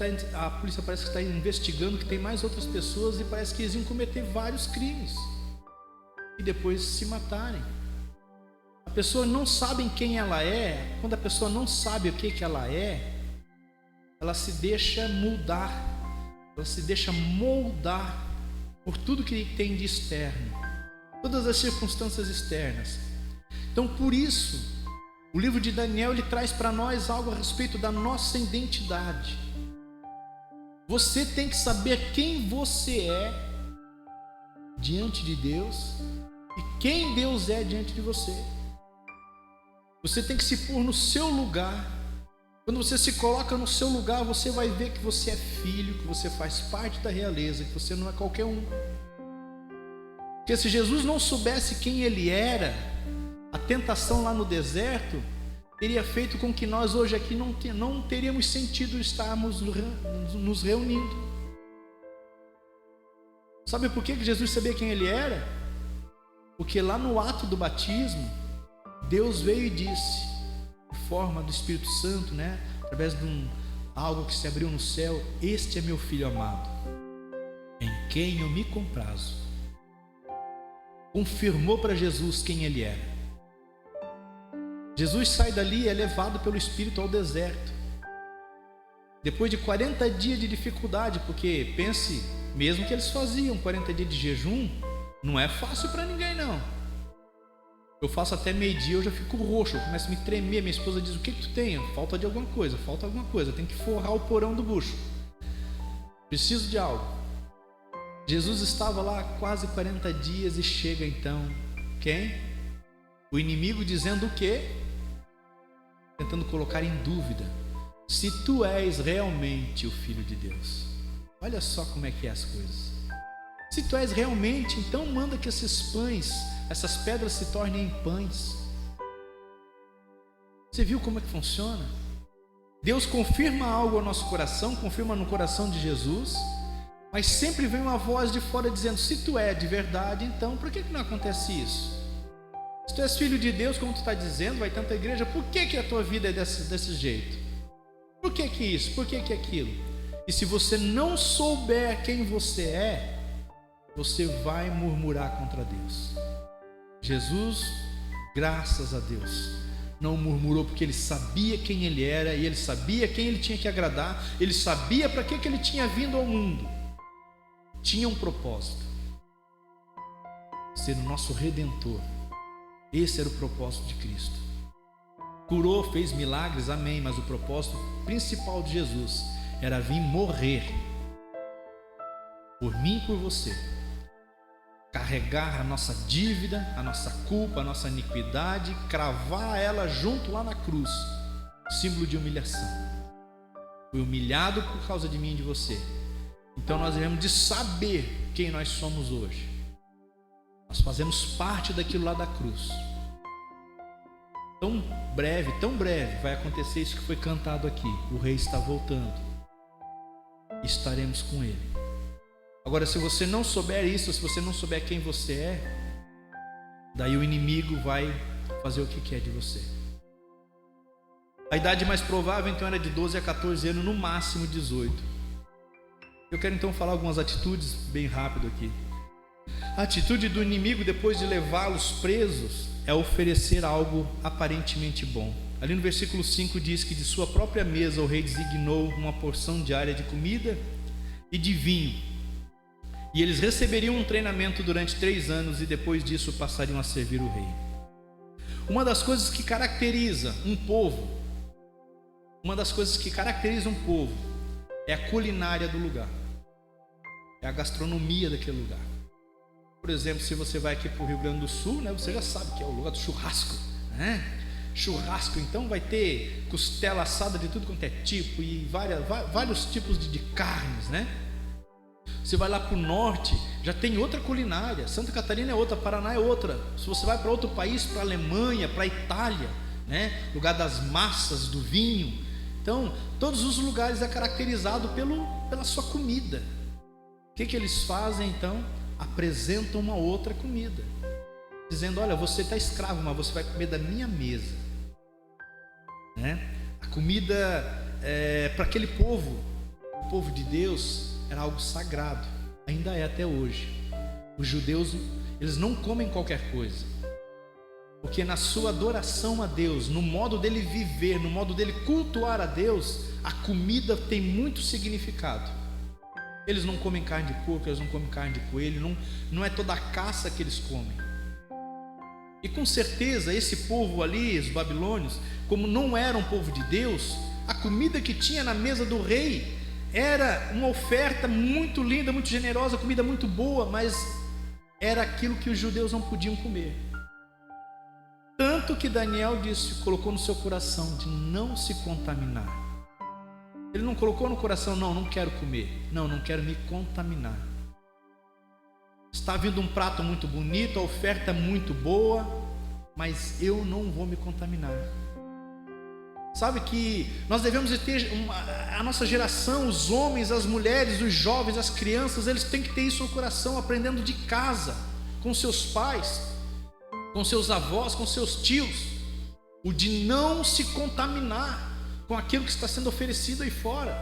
parece que está investigando que tem mais outras pessoas, e parece que eles iam cometer vários crimes e depois se matarem. A pessoa não sabe quem ela é. Quando a pessoa não sabe o que ela é, ela se deixa moldar, ela se deixa moldar por tudo que tem de externo, todas as circunstâncias externas. Então, por isso, o livro de Daniel, ele traz para nós algo a respeito da nossa identidade. Você tem que saber quem você é diante de Deus e quem Deus é diante de você. Você tem que se pôr no seu lugar. Quando você se coloca no seu lugar, você vai ver que você é filho, que você faz parte da realeza, que você não é qualquer um. Porque se Jesus não soubesse quem ele era, a tentação lá no deserto teria feito com que nós hoje aqui não teríamos sentido estarmos nos reunindo. Sabe por que Jesus sabia quem ele era? Porque lá no ato do batismo, Deus veio e disse, em forma do Espírito Santo, né, através de algo que se abriu no céu: este é meu filho amado, em quem eu me comprazo. Confirmou para Jesus quem ele era. Jesus sai dali e é levado pelo Espírito ao deserto. Depois de 40 dias de dificuldade, porque pense, mesmo que eles faziam 40 dias de jejum, não é fácil para ninguém não. Eu faço até meio-dia, eu já fico roxo, eu começo a me tremer. Minha esposa diz: o que tu tem? Falta alguma coisa, tem que forrar o porão do bucho, preciso de algo. Jesus estava lá quase 40 dias e chega então, quem? O inimigo dizendo o quê? Tentando colocar em dúvida se tu és realmente o Filho de Deus. Olha só como é que é as coisas. Se tu és realmente, então manda que esses pães, essas pedras se tornem em pães. Você viu como é que funciona? Deus confirma algo ao nosso coração, confirma no coração de Jesus, mas sempre vem uma voz de fora dizendo: se tu é de verdade, então por que não acontece isso? Se tu és filho de Deus, como tu está dizendo, vai tanta igreja, por que a tua vida é desse jeito? Por que isso? Por que aquilo? E se você não souber quem você é, você vai murmurar contra Deus. Jesus, graças a Deus, não murmurou, porque ele sabia quem ele era, e ele sabia quem ele tinha que agradar, ele sabia para que ele tinha vindo ao mundo. Tinha um propósito: ser o nosso Redentor. Esse era o propósito de Cristo. Curou, fez milagres, amém, mas o propósito principal de Jesus era vir morrer por mim e por você, carregar a nossa dívida, a nossa culpa, a nossa iniquidade, cravar ela junto lá na cruz, símbolo de humilhação. Foi humilhado por causa de mim e de você. Então Então nós devemos de saber quem nós somos hoje. Nós fazemos parte daquilo lá da cruz. Tão breve vai acontecer isso que foi cantado aqui. O Rei está voltando. Estaremos com Ele. Agora, se você não souber isso, se você não souber quem você é, daí o inimigo vai fazer o que quer de você. A idade mais provável então era de 12 a 14 anos, no máximo 18. Eu quero então falar algumas atitudes bem rápido aqui. A atitude do inimigo depois de levá-los presos é oferecer algo aparentemente bom. Ali no versículo 5 diz que de sua própria mesa o rei designou uma porção diária de comida e de vinho. E eles receberiam um treinamento durante 3 anos e depois disso passariam a servir o rei. Uma das coisas que caracteriza um povo, é a culinária do lugar, é a gastronomia daquele lugar. Por exemplo, se você vai aqui para o Rio Grande do Sul, né, você já sabe que é o lugar do churrasco, né? Churrasco, então vai ter costela assada de tudo quanto é tipo e vários tipos de carnes, né? Você vai lá para o norte, já tem outra culinária. Santa Catarina é outra, Paraná é outra. Se você vai para outro país, para a Alemanha, para a Itália, né? Lugar das massas, do vinho. Então, todos os lugares é caracterizado pela sua comida. O que eles fazem então? Apresentam uma outra comida, dizendo: olha, você está escravo, mas você vai comer da minha mesa, né? A comida para aquele povo, o povo de Deus, era algo sagrado, ainda é até hoje. Os judeus, eles não comem qualquer coisa, porque na sua adoração a Deus, no modo dele viver, no modo dele cultuar a Deus, a comida tem muito significado. Eles não comem carne de porco, eles não comem carne de coelho, não é toda a caça que eles comem. E com certeza esse povo ali, os babilônios, como não era um povo de Deus, a comida que tinha na mesa do rei era uma oferta muito linda, muito generosa, comida muito boa, mas era aquilo que os judeus não podiam comer. Tanto que Daniel colocou no seu coração de não se contaminar. Ele não colocou no coração: não quero comer, não quero me contaminar. Está vindo um prato muito bonito, a oferta é muito boa, mas eu não vou me contaminar. Sabe que nós devemos ter a nossa geração, os homens, as mulheres, os jovens, as crianças, eles têm que ter isso no coração, aprendendo de casa, com seus pais, com seus avós, com seus tios, o de não se contaminar com aquilo que está sendo oferecido aí fora.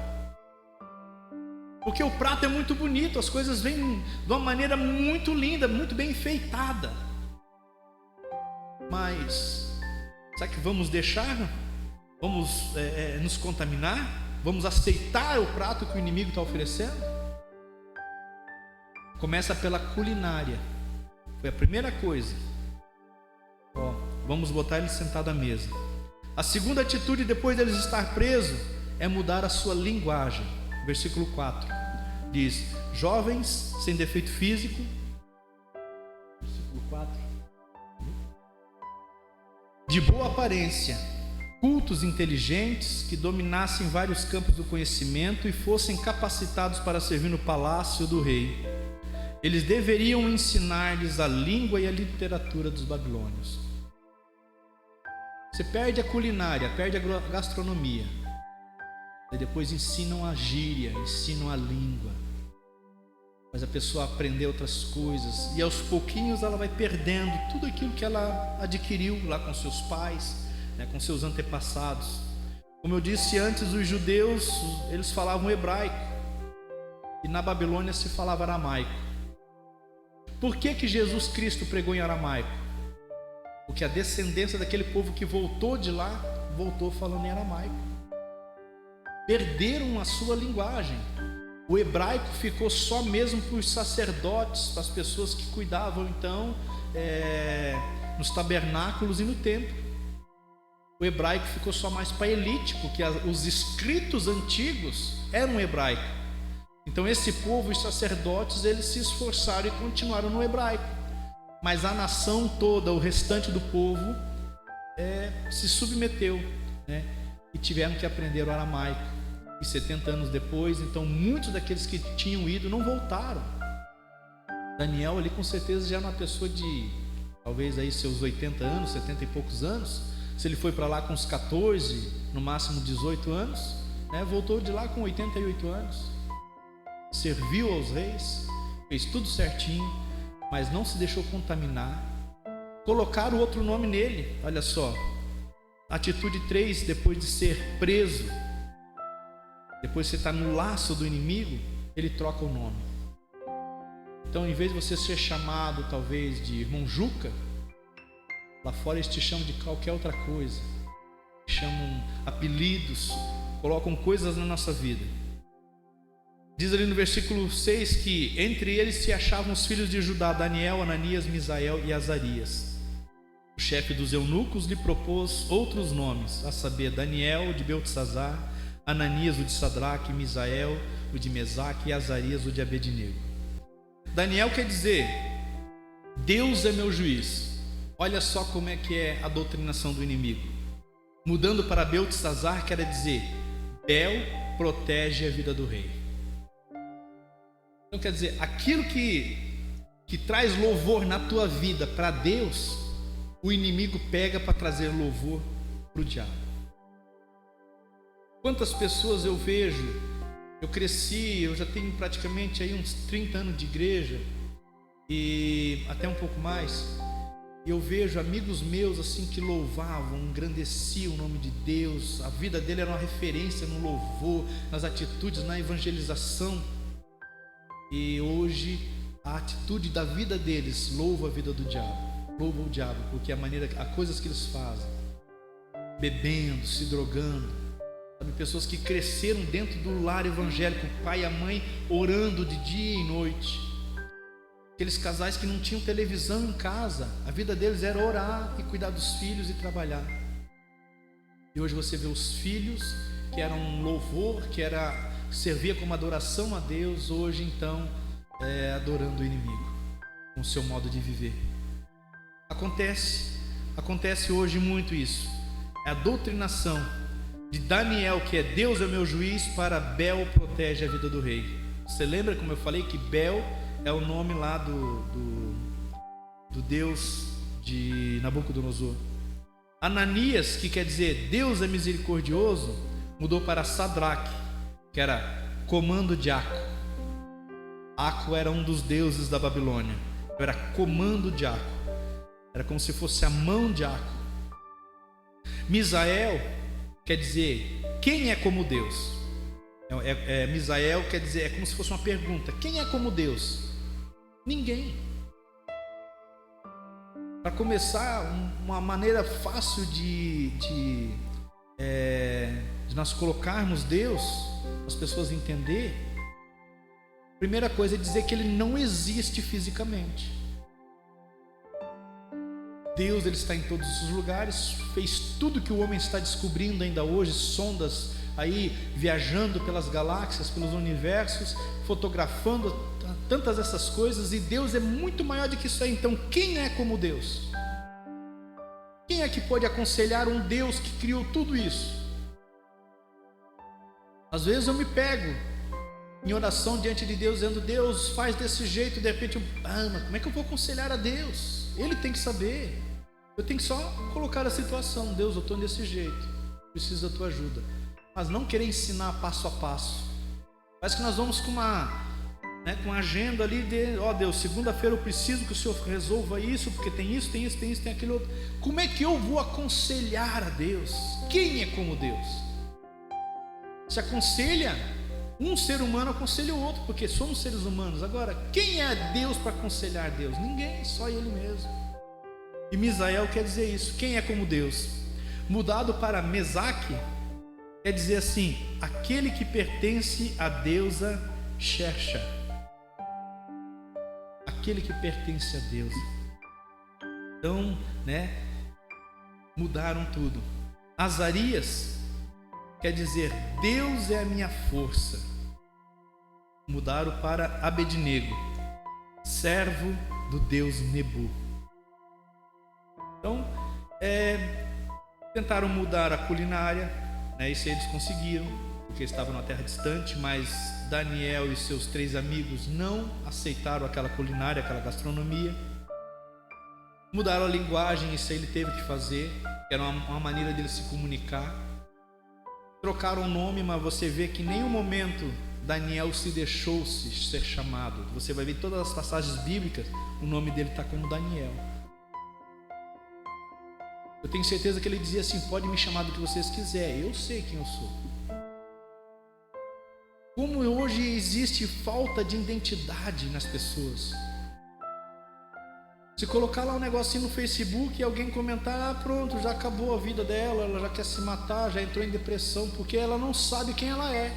Porque o prato é muito bonito, as coisas vêm de uma maneira muito linda, muito bem enfeitada. Mas será que vamos deixar? Vamos nos contaminar? Vamos aceitar o prato que o inimigo está oferecendo? Começa pela culinária. Foi a primeira coisa. Vamos botar ele sentado à mesa. A segunda atitude depois deles estar presos é mudar a sua linguagem. Versículo 4 diz: jovens sem defeito físico. Versículo 4: de boa aparência, cultos inteligentes, que dominassem vários campos do conhecimento e fossem capacitados para servir no palácio do rei. Eles deveriam ensinar-lhes a língua e a literatura dos babilônios. Você perde a culinária, perde a gastronomia, e depois ensinam a gíria, ensinam a língua. Mas a pessoa aprende outras coisas, e aos pouquinhos ela vai perdendo tudo aquilo que ela adquiriu lá com seus pais, né, com seus antepassados. Como eu disse antes, os judeus, eles falavam hebraico, e na Babilônia se falava aramaico. Por que Jesus Cristo pregou em aramaico? Porque a descendência daquele povo que voltou de lá, voltou falando em aramaico. Perderam a sua linguagem. O hebraico ficou só mesmo para os sacerdotes, para as pessoas que cuidavam então nos tabernáculos e no templo. O hebraico ficou só mais para a elite, porque os escritos antigos eram hebraico. Então esse povo, os sacerdotes, eles se esforçaram e continuaram no hebraico. Mas a nação toda, o restante do povo, se submeteu, né? E tiveram que aprender o aramaico. 70 anos depois, então muitos daqueles que tinham ido não voltaram. Daniel ali com certeza já era uma pessoa de talvez aí seus 80 anos, 70 e poucos anos. Se ele foi para lá com uns 14, no máximo 18 anos, né, voltou de lá com 88 anos. Serviu aos reis, fez tudo certinho, mas não se deixou contaminar. Colocaram outro nome nele, olha só. Atitude 3, depois de ser preso, depois de você estar no laço do inimigo, ele troca o nome. Então, em vez de você ser chamado talvez de irmão Juca, lá fora eles te chamam de qualquer outra coisa, chamam apelidos, colocam coisas na nossa vida. Diz ali no versículo 6 que entre eles se achavam os filhos de Judá, Daniel, Ananias, Misael e Azarias. O chefe dos eunucos lhe propôs outros nomes, a saber, Daniel, o de Beltesazar, Ananias, o de Sadraque, Misael, o de Mesaque e Azarias, o de Abednego. Daniel quer dizer, Deus é meu juiz. Olha só como é que é a doutrinação do inimigo. Mudando para Beltesazar, quer dizer, Bel protege a vida do rei. Então quer dizer, aquilo que traz louvor na tua vida para Deus, o inimigo pega para trazer louvor para o diabo. Quantas pessoas eu vejo, eu cresci, eu já tenho praticamente aí uns 30 anos de igreja, e até um pouco mais, e eu vejo amigos meus assim que louvavam, engrandeciam o nome de Deus, a vida dele era uma referência no louvor, nas atitudes, na evangelização, e hoje a atitude da vida deles louva a vida do diabo, louva o diabo, porque a coisas que eles fazem, bebendo, se drogando, sabe, pessoas que cresceram dentro do lar evangélico, o pai e a mãe orando de dia e noite, aqueles casais que não tinham televisão em casa, a vida deles era orar e cuidar dos filhos e trabalhar. E hoje você vê os filhos que eram um louvor, servia como adoração a Deus, hoje então adorando o inimigo com o seu modo de viver. Acontece hoje muito isso. É a doutrinação de Daniel, que é Deus é meu juiz, para Bel protege a vida do rei. Você lembra como eu falei que Bel é o nome lá do Deus de Nabucodonosor? Ananias, que quer dizer Deus é misericordioso, mudou para Sadraque, que era comando de Aco. Aco era um dos deuses da Babilônia, era comando de Aco, era como se fosse a mão de Aco. Misael quer dizer quem é como Deus. Misael quer dizer, é como se fosse uma pergunta: quem é como Deus? Ninguém. Para começar, uma maneira fácil de nós colocarmos Deus, as pessoas entenderem, primeira coisa é dizer que Ele não existe fisicamente. Deus, Ele está em todos os lugares, fez tudo que o homem está descobrindo ainda hoje, sondas aí viajando pelas galáxias, pelos universos, fotografando tantas essas coisas, e Deus é muito maior do que isso aí. Então quem é como Deus? Quem é que pode aconselhar um Deus que criou tudo isso? Às vezes eu me pego em oração diante de Deus, dizendo: Deus, faz desse jeito. De repente mas como é que eu vou aconselhar a Deus? Ele tem que saber. Eu tenho que só colocar a situação: Deus, eu estou desse jeito, preciso da tua ajuda. Mas não querer ensinar passo a passo. Parece que nós vamos com uma agenda ali de: Deus, segunda-feira eu preciso que o Senhor resolva isso, porque tem isso, tem isso, tem isso, tem aquilo outro. Como é que eu vou aconselhar a Deus? Quem é como Deus? Se aconselha um ser humano, aconselha o outro, porque somos seres humanos. Agora, quem é Deus para aconselhar Deus? Ninguém, só Ele mesmo. E Misael quer dizer isso: quem é como Deus? Mudado para Mesaque, quer dizer assim: aquele que pertence à deusa Xerxa. Aquele que pertence a Deus. Então, mudaram tudo. Azarias quer dizer Deus é a minha força. Mudaram para Abednego, servo do Deus Nebu. Então, tentaram mudar a culinária, isso eles conseguiram. porque estava numa terra distante, mas Daniel e seus 3 amigos não aceitaram aquela culinária, aquela gastronomia. Mudaram a linguagem, isso aí ele teve que fazer, era uma maneira dele se comunicar. Trocaram o nome, mas você vê que em nenhum momento Daniel se deixou ser chamado. Você vai ver em todas as passagens bíblicas, o nome dele está como Daniel. Eu tenho certeza que ele dizia assim: pode me chamar do que vocês quiserem, eu sei quem eu sou. Como hoje existe falta de identidade nas pessoas. Se colocar lá um negocinho no Facebook e alguém comentar, pronto, já acabou a vida dela, ela já quer se matar, já entrou em depressão, porque ela não sabe quem ela é.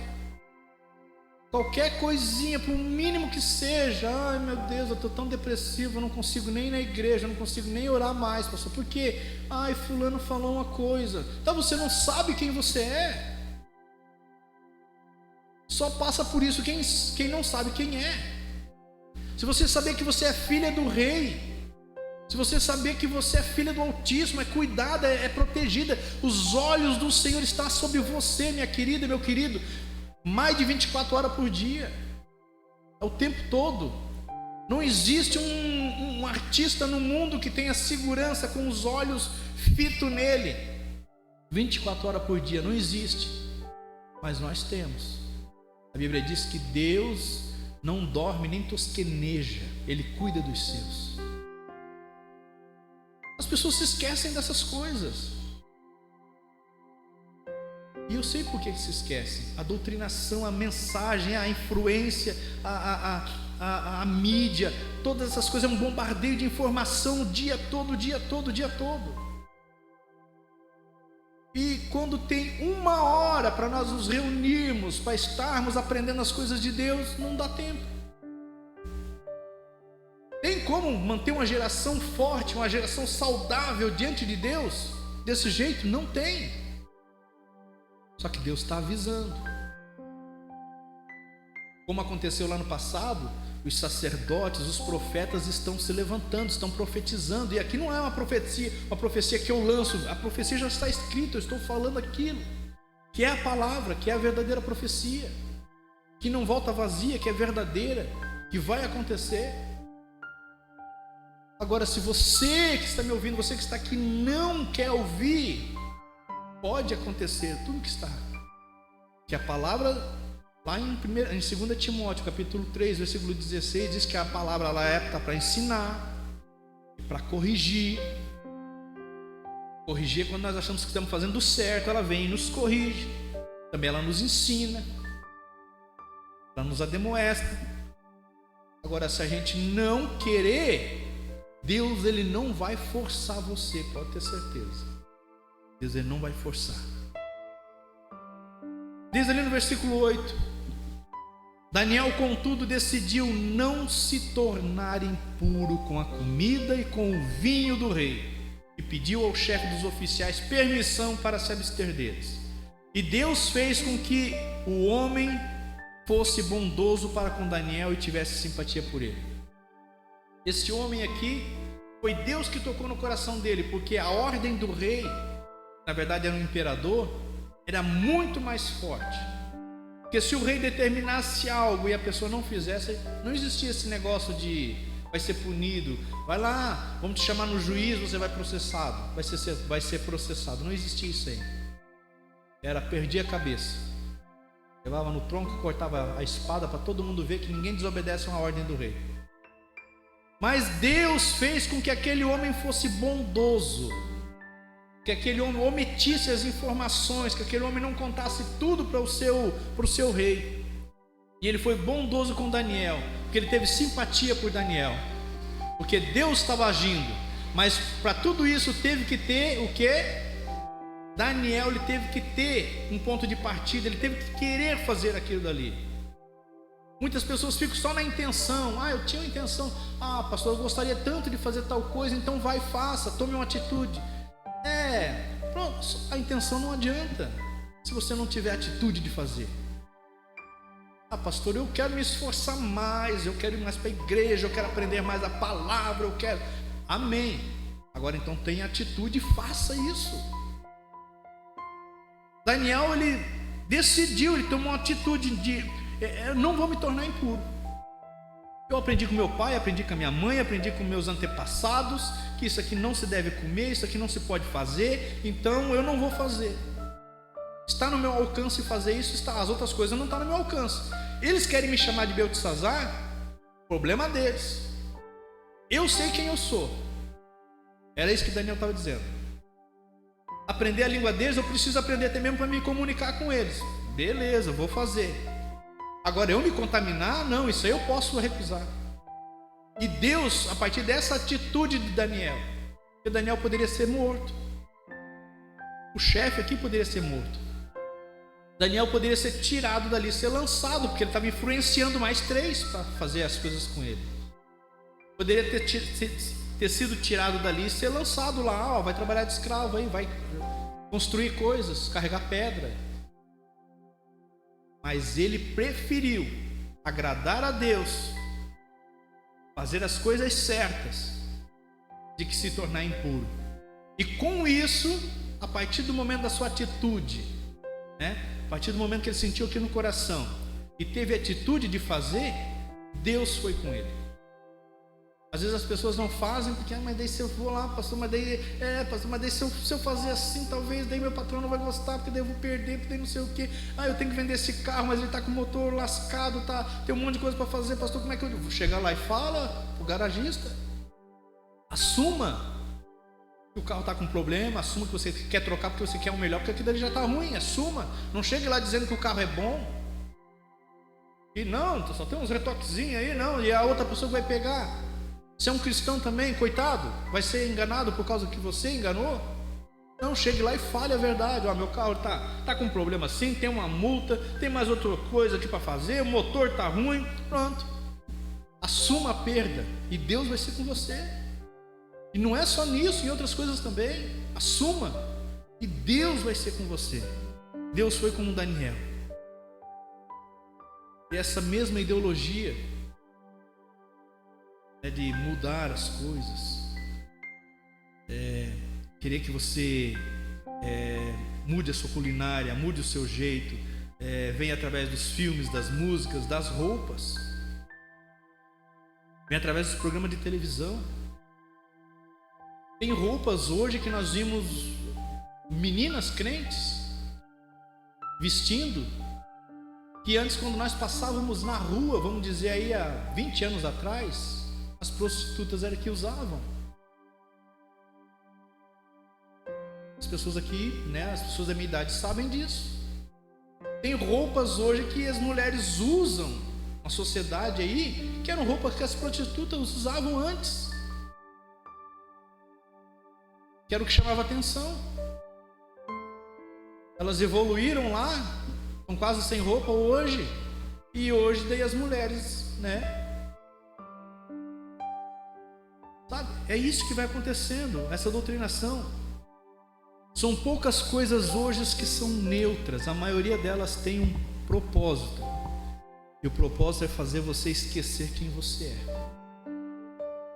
Qualquer coisinha, por mínimo que seja, ai meu Deus, eu estou tão depressivo, eu não consigo nem ir na igreja, eu não consigo nem orar mais, pastor. Por quê? Ai, fulano falou uma coisa. Então você não sabe quem você é. Só passa por isso quem não sabe quem é. Se você saber que você é filha do rei, se você saber que você é filha do Altíssimo, é cuidada, é protegida, os olhos do Senhor estão sobre você, minha querida, meu querido, mais de 24 horas por dia, é o tempo todo. Não existe um artista no mundo que tenha segurança com os olhos fitos nele 24 horas por dia, não existe, mas nós temos. A Bíblia diz que Deus não dorme nem tosqueneja, Ele cuida dos seus. As pessoas se esquecem dessas coisas. E eu sei por que se esquecem. A doutrinação, a mensagem, a influência, a mídia, todas essas coisas, é um bombardeio de informação o dia todo, o dia todo, o dia todo. E quando tem 1 hora para nós nos reunirmos, para estarmos aprendendo as coisas de Deus, não dá tempo. Tem como manter uma geração forte, uma geração saudável diante de Deus desse jeito? Não tem. Só que Deus está avisando. Como aconteceu lá no passado, os sacerdotes, os profetas estão se levantando, estão profetizando. E aqui não é uma profecia que eu lanço. A profecia já está escrita, eu estou falando aquilo que é a palavra, que é a verdadeira profecia, que não volta vazia, que é verdadeira, que vai acontecer. Agora, se você que está me ouvindo, você que está aqui não quer ouvir, pode acontecer tudo que está. Que a palavra, lá em 2 Timóteo, capítulo 3, versículo 16, diz que a palavra ela é apta para ensinar, para corrigir. Corrigir quando nós achamos que estamos fazendo certo, ela vem e nos corrige. Também ela nos ensina, ela nos ademoesta. Agora, se a gente não querer, Deus ele não vai forçar você, pode ter certeza. Deus ele não vai forçar. Diz ali no versículo 8: Daniel, contudo, decidiu não se tornar impuro com a comida e com o vinho do rei, e pediu ao chefe dos oficiais permissão para se abster deles. E Deus fez com que o homem fosse bondoso para com Daniel e tivesse simpatia por ele. Esse homem aqui, foi Deus que tocou no coração dele, porque a ordem do rei, na verdade era um imperador, era muito mais forte. Porque se o rei determinasse algo e a pessoa não fizesse, não existia esse negócio de vai ser punido, vai lá, vamos te chamar no juiz, você vai processado, vai ser processado. Não existia isso aí. Era perder a cabeça, levava no tronco, cortava a espada para todo mundo ver que ninguém desobedece a uma ordem do rei. Mas Deus fez com que aquele homem fosse bondoso, que aquele homem omitisse as informações, que aquele homem não contasse tudo para o seu rei. E ele foi bondoso com Daniel, porque ele teve simpatia por Daniel, porque Deus estava agindo. Mas para tudo isso teve que ter o quê? Daniel ele teve que ter um ponto de partida, ele teve que querer fazer aquilo dali. Muitas pessoas ficam só na intenção. Eu tinha uma intenção. Pastor, eu gostaria tanto de fazer tal coisa, então vai, faça, tome uma atitude. Pronto, a intenção não adianta se você não tiver atitude de fazer. Pastor, eu quero me esforçar mais, eu quero ir mais para a igreja, eu quero aprender mais a palavra, eu quero. Amém. Agora então tenha atitude e faça isso. Daniel, ele decidiu, ele tomou uma atitude de eu não vou me tornar impuro. Eu aprendi com meu pai, aprendi com a minha mãe, aprendi com meus antepassados que isso aqui não se deve comer, isso aqui não se pode fazer, então eu não vou fazer. Está no meu alcance fazer isso, está, as outras coisas não estão no meu alcance. Eles querem me chamar de Beltesazar, problema deles. Eu sei quem eu sou. Era isso que Daniel estava dizendo. Aprender a língua deles, eu preciso aprender até mesmo para me comunicar com eles. Beleza, vou fazer. Agora eu me contaminar, não, isso aí eu posso recusar. E Deus, a partir dessa atitude de Daniel, porque Daniel poderia ser morto, o chefe aqui poderia ser morto, Daniel poderia ser tirado dali, ser lançado, porque ele estava influenciando mais 3 para fazer as coisas com ele. Poderia ter sido tirado dali e ser lançado lá, vai trabalhar de escravo aí, vai construir coisas, carregar pedra. Mas ele preferiu agradar a Deus, fazer as coisas certas, de que se tornar impuro. E com isso, a partir do momento da sua atitude, a partir do momento que ele sentiu aqui no coração e teve a atitude de fazer, Deus foi com ele. Às vezes as pessoas não fazem porque, mas daí se eu vou lá, pastor, mas daí se eu fazer assim, talvez daí meu patrão não vai gostar, porque daí eu vou perder, porque daí não sei o que. Eu tenho que vender esse carro, mas ele está com o motor lascado, tem um monte de coisa para fazer, pastor, como é que eu vou chegar lá e fala pro garagista? Assuma que o carro está com problema, assuma que você quer trocar porque você quer o melhor, porque aquilo dali já está ruim, assuma. Não chegue lá dizendo que o carro é bom e não, só tem uns retoquezinhos aí, não, e a outra pessoa vai pegar. Você é um cristão também, coitado, vai ser enganado por causa que você enganou? Não, chegue lá e fale a verdade. Meu carro tá com problema assim, tem uma multa, tem mais outra coisa aqui para fazer, o motor está ruim, pronto. Assuma a perda e Deus vai ser com você. E não é só nisso, em outras coisas também. Assuma e Deus vai ser com você. Deus foi com Daniel. E essa mesma ideologia de mudar as coisas, querer que você mude a sua culinária, mude o seu jeito, vem através dos filmes, das músicas, das roupas, vem através dos programas de televisão. Tem roupas hoje que nós vimos meninas crentes vestindo, que antes, quando nós passávamos na rua, vamos dizer aí há 20 anos atrás, as prostitutas eram que usavam. As pessoas aqui, as pessoas da minha idade sabem disso. Tem roupas hoje que as mulheres usam na sociedade aí, que eram roupas que as prostitutas usavam antes, que era o que chamava atenção. Elas evoluíram lá, estão quase sem roupa hoje, e hoje daí as mulheres, sabe? É isso que vai acontecendo, essa doutrinação. São poucas coisas hoje que são neutras, a maioria delas tem um propósito, e o propósito é fazer você esquecer quem você é.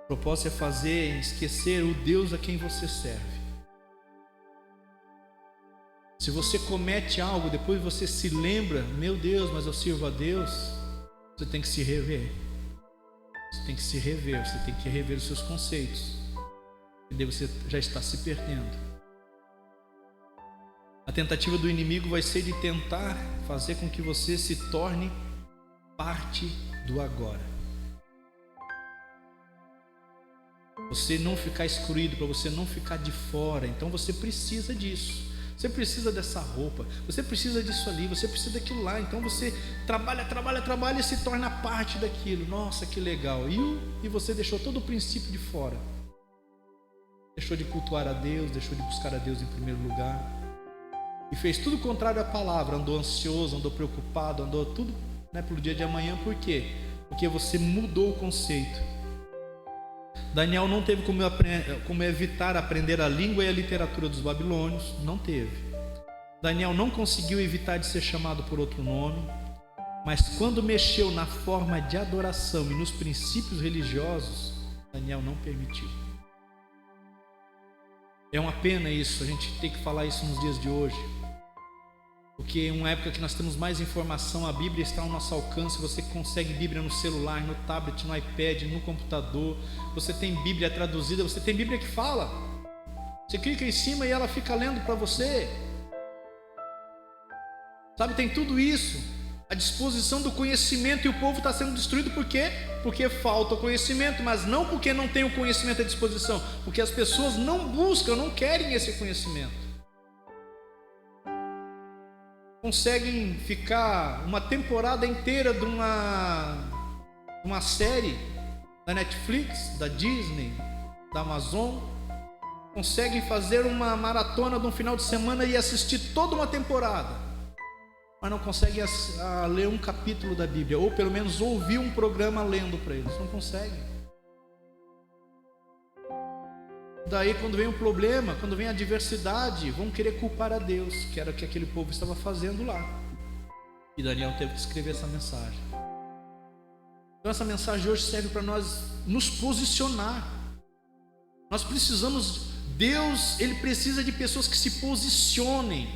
O propósito é fazer esquecer o Deus a quem você serve. Se você comete algo, depois você se lembra, meu Deus, mas eu sirvo a Deus, você tem que se rever. Você tem que se rever, você tem que rever os seus conceitos, e daí você já está se perdendo. A tentativa do inimigo vai ser de tentar fazer com que você se torne parte do agora. Você não ficar excluído, para você não ficar de fora. Então você precisa disso. Você precisa dessa roupa, você precisa disso ali, você precisa daquilo lá. Então você trabalha e se torna parte daquilo. Nossa, que legal. E você deixou todo o princípio de fora. Deixou de cultuar a Deus, deixou de buscar a Deus em primeiro lugar. E fez tudo contrário à palavra. Andou ansioso, andou preocupado, andou tudo pelo dia de amanhã. Por quê? Porque você mudou o conceito. Daniel não teve como evitar aprender a língua e a literatura dos babilônios. Não teve. Daniel não conseguiu evitar de ser chamado por outro nome. Mas quando mexeu na forma de adoração e nos princípios religiosos, Daniel não permitiu. É uma pena isso, a gente tem que falar isso nos dias de hoje. Porque em uma época que nós temos mais informação, a Bíblia está ao nosso alcance. Você consegue Bíblia no celular, no tablet, no iPad, no computador. Você tem Bíblia traduzida, você tem Bíblia que fala. Você clica em cima e ela fica lendo para você. Sabe, tem tudo isso à disposição do conhecimento, e o povo está sendo destruído por quê? Porque falta o conhecimento, mas não porque não tem o conhecimento à disposição, porque as pessoas não buscam, não querem esse conhecimento. Conseguem ficar uma temporada inteira de uma série da Netflix, da Disney, da Amazon. Conseguem fazer uma maratona de um final de semana e assistir toda uma temporada, mas não conseguem ler um capítulo da Bíblia, ou pelo menos ouvir um programa lendo para eles. Não conseguem. Daí, quando vem um problema, quando vem a adversidade, vão querer culpar a Deus, que era o que aquele povo estava fazendo lá. E Daniel teve que escrever essa mensagem. Então essa mensagem hoje serve para nós nos posicionar. Nós precisamos, Deus, Ele precisa de pessoas que se posicionem.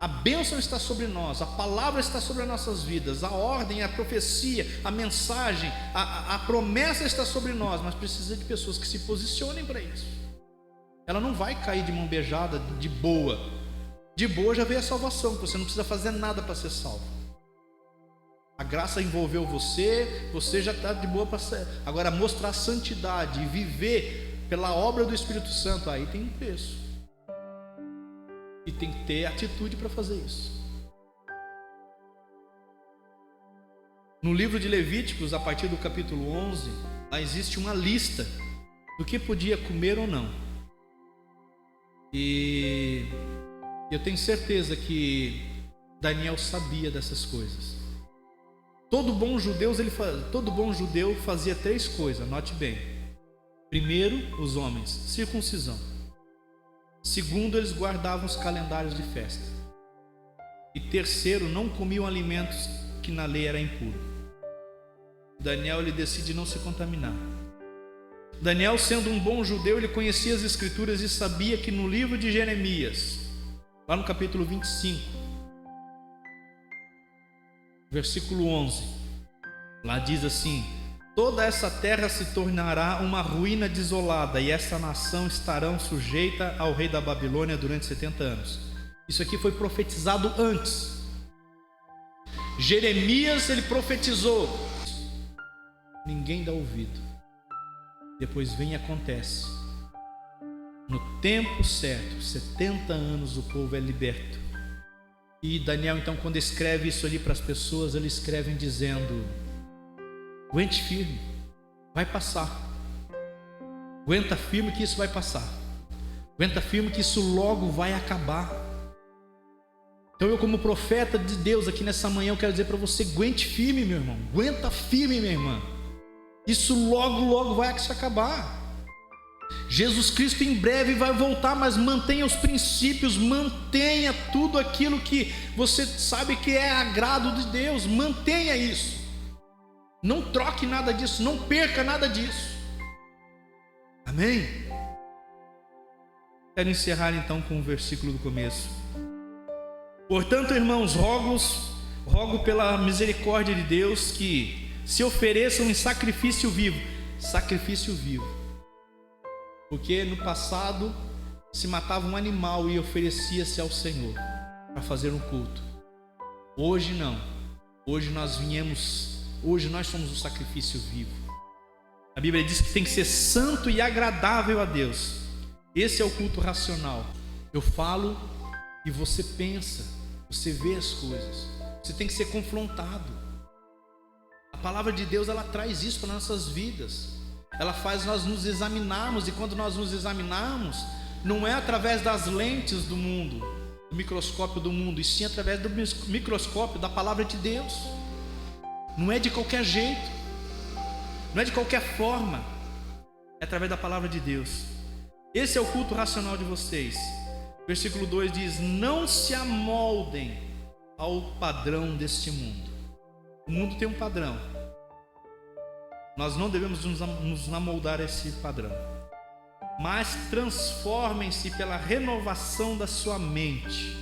A bênção está sobre nós, a palavra está sobre as nossas vidas, a ordem, a profecia, a mensagem, a promessa está sobre nós, mas precisa de pessoas que se posicionem para isso. Ela não vai cair de mão beijada, de boa. De boa já veio a salvação, você não precisa fazer nada para ser salvo. A graça envolveu você, você já está de boa para ser. Agora, mostrar santidade e viver pela obra do Espírito Santo, aí tem um preço. E tem que ter atitude para fazer isso. No livro de Levíticos, a partir do capítulo 11, lá existe uma lista do que podia comer ou não. E eu tenho certeza que Daniel sabia dessas coisas. Todo bom judeu fazia 3 coisas, note bem. Primeiro, os homens, circuncisão. Segundo, eles guardavam os calendários de festa. E terceiro, não comiam alimentos que na lei era impuro. Daniel, ele decide não se contaminar. Daniel, sendo um bom judeu, ele conhecia as escrituras e sabia que no livro de Jeremias, lá no capítulo 25, versículo 11, lá diz assim: toda essa terra se tornará uma ruína desolada, e essa nação estará sujeita ao rei da Babilônia durante 70 anos. Isso aqui foi profetizado antes. Jeremias, ele profetizou. Ninguém dá ouvido. Depois vem e acontece. No tempo certo, 70 anos, o povo é liberto. E Daniel, então, quando escreve isso ali para as pessoas, ele escreve dizendo: aguente firme, vai passar. Aguenta firme que isso vai passar. Aguenta firme que isso logo vai acabar. Então eu, como profeta de Deus aqui nessa manhã, eu quero dizer para você: aguente firme, meu irmão. Aguenta firme, minha irmã. Isso logo vai se acabar. Jesus Cristo em breve vai voltar, mas mantenha os princípios, mantenha tudo aquilo que você sabe que é agrado de Deus. Mantenha isso. Não troque nada disso, não perca nada disso. Amém? Quero encerrar então com o versículo do começo. Portanto, irmãos, rogo pela misericórdia de Deus que se ofereçam em sacrifício vivo. Sacrifício vivo. Porque no passado se matava um animal e oferecia-se ao Senhor para fazer um culto. Hoje não. Hoje nós somos o sacrifício vivo. A Bíblia diz que tem que ser santo e agradável a Deus. Esse é o culto racional. Eu falo e você pensa, você vê as coisas. Você tem que ser confrontado. A palavra de Deus, ela traz isso para nossas vidas. Ela faz nós nos examinarmos, e quando nós nos examinarmos, não é através das lentes do mundo, do microscópio do mundo, e sim através do microscópio da palavra de Deus. Não é de qualquer jeito, não é de qualquer forma, é através da palavra de Deus. Esse é o culto racional de vocês. Versículo 2 diz: não se amoldem ao padrão deste mundo. O mundo tem um padrão. Nós não devemos nos amoldar a esse padrão, mas transformem-se pela renovação da sua mente,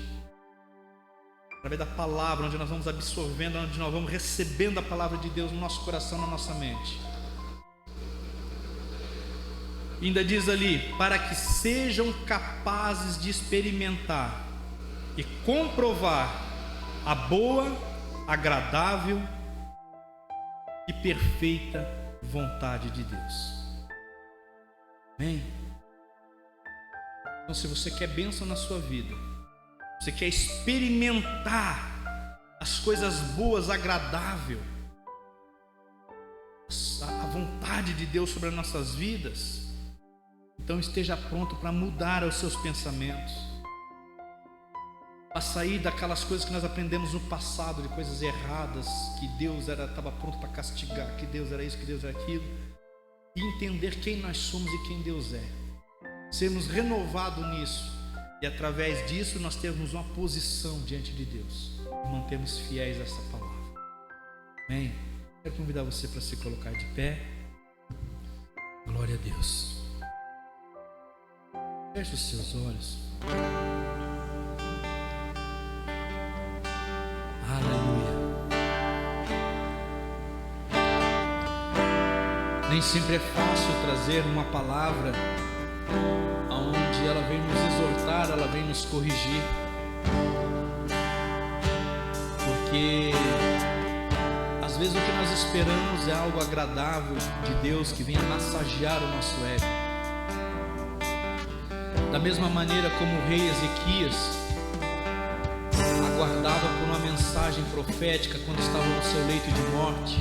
através da palavra, onde nós vamos absorvendo, onde nós vamos recebendo a palavra de Deus no nosso coração, na nossa mente. E ainda diz ali, para que sejam capazes de experimentar e comprovar a boa, agradável e perfeita vontade de Deus. Amém? Então, se você quer bênção na sua vida, você quer experimentar as coisas boas, agradáveis, a vontade de Deus sobre as nossas vidas, então esteja pronto para mudar os seus pensamentos, para sair daquelas coisas que nós aprendemos no passado, de coisas erradas, que Deus estava pronto para castigar, que Deus era isso, que Deus era aquilo, e entender quem nós somos e quem Deus é, sermos renovados nisso, e através disso nós termos uma posição diante de Deus, e mantermos fiéis a essa palavra. Amém? Quero convidar você para se colocar de pé. Glória a Deus. Feche os seus olhos. Aleluia. Nem sempre é fácil trazer uma palavra onde ela vem nos exortar, ela vem nos corrigir, porque às vezes o que nós esperamos é algo agradável de Deus, que venha massagear o nosso ego. Da mesma maneira como o rei Ezequias aguardava por uma mensagem profética quando estava no seu leito de morte,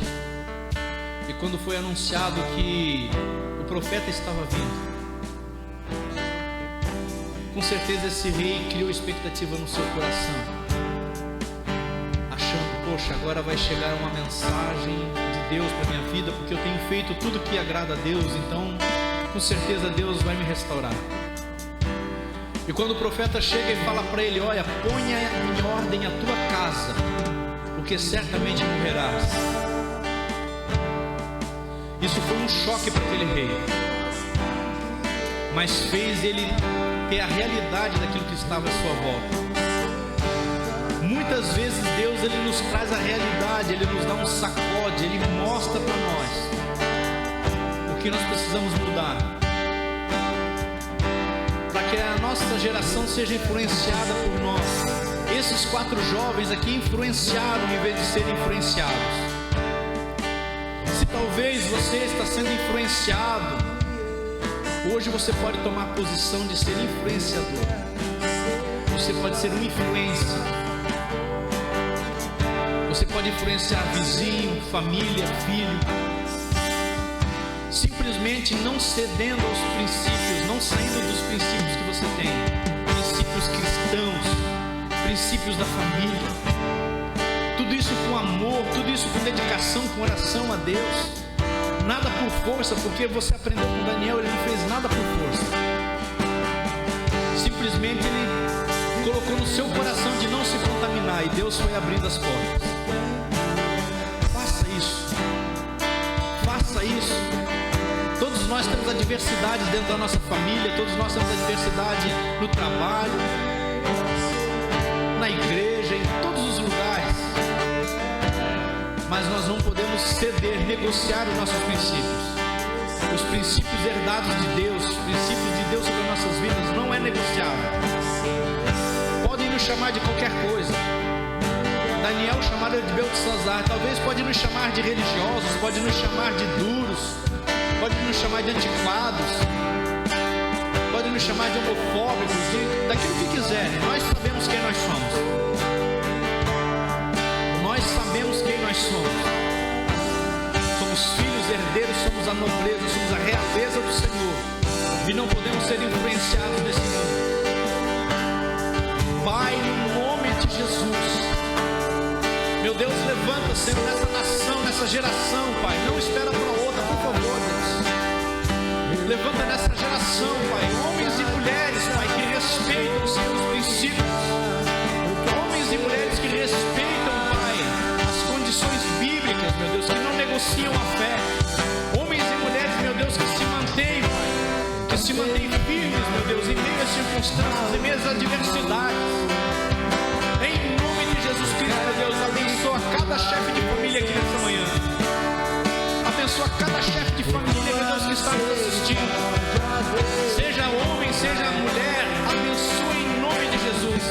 e quando foi anunciado que o profeta estava vindo, com certeza esse rei criou expectativa no seu coração, achando, poxa, agora vai chegar uma mensagem de Deus para minha vida, porque eu tenho feito tudo que agrada a Deus, então com certeza Deus vai me restaurar. E quando o profeta chega e fala para ele, olha, ponha em ordem a tua casa, porque certamente morrerás. Isso foi um choque para aquele rei, mas fez ele ter a realidade daquilo que estava à sua volta. Muitas vezes Deus ele nos traz a realidade, Ele nos dá um sacode, Ele mostra para nós o que nós precisamos mudar, para que a nossa geração seja influenciada por nós. Esses 4 jovens aqui influenciaram em vez de serem influenciados. Se talvez você está sendo influenciado, hoje você pode tomar a posição de ser influenciador. Você pode ser um influência. Você pode influenciar vizinho, família, filho. Simplesmente não cedendo aos princípios, não saindo dos princípios que você tem. Princípios cristãos, princípios da família. Tudo isso com amor, tudo isso com dedicação, com oração a Deus. Nada por força, porque você aprendeu com Daniel, ele não fez nada por força. Simplesmente ele colocou no seu coração de não se contaminar, e Deus foi abrindo as portas. Faça isso. Faça isso. Todos nós temos adversidades dentro da nossa família, todos nós temos adversidade no trabalho, na igreja, em todos os lugares. Mas nós não podemos ceder, negociar os nossos princípios. Os princípios herdados de Deus, os princípios de Deus sobre as nossas vidas não é negociável. Podem nos chamar de qualquer coisa. Daniel chamaram de Beltesazar. Talvez pode nos chamar de religiosos, pode nos chamar de duros, pode nos chamar de antiquados, pode nos chamar de homofóbicos, daquilo que quiserem. Nós sabemos quem nós somos. Nós sabemos quem nós somos. Somos filhos, herdeiros, somos a nobreza, somos a realeza do Senhor. E não podemos ser influenciados nesse mundo. Pai, no nome de Jesus, meu Deus, levanta, Senhor, nessa nação, nessa geração, Pai. Não espera para outra, por favor, Deus. Levanta nessa geração, Pai, homens e mulheres, Pai, que respeitam os seus princípios. Homens e mulheres que respeitam, Pai, as condições bíblicas, meu Deus, que não negociam a fé. Homens e mulheres, meu Deus, que se mantêm, Pai, que se mantêm firmes, meu Deus, em meio às circunstâncias, em meio às adversidades. Em nome de Jesus abençoa cada chefe de família aqui nessa manhã. Abençoa cada chefe de família, meu Deus, que está nos assistindo. Seja homem, seja mulher, abençoa em nome de Jesus.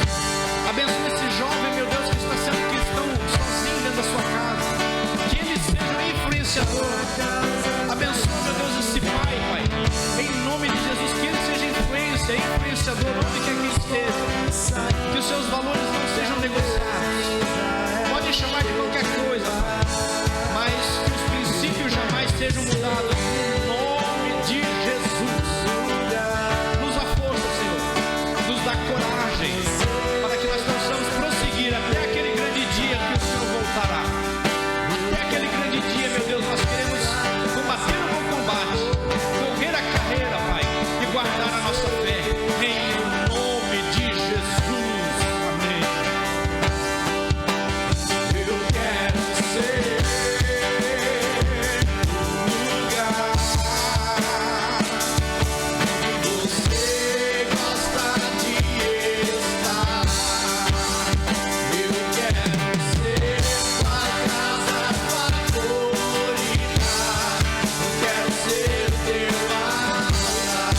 Abençoa esse jovem, meu Deus, que está sendo cristão sozinho dentro da sua casa. Que ele seja um influenciador. Abençoa, meu Deus, esse pai, Pai. Em nome de Jesus, que ele seja influenciador onde quer que esteja. Que os seus valores não sejam negociados. Pode chamar de qualquer coisa, Pai, mas que os princípios jamais sejam mudados. Em nome de Jesus. Nos dá força, Senhor. Nos dá coragem para que nós possamos prosseguir até aquele grande dia que o Senhor voltará. Até aquele grande dia, meu Deus, nós queremos combater o bom combate, correr a carreira, Pai, e guardar a nossa fé. Em nome de Jesus. Amém. Eu quero ser um lugar onde você gosta de estar. Eu quero ser tua casa favorita. Eu quero ser teu altar.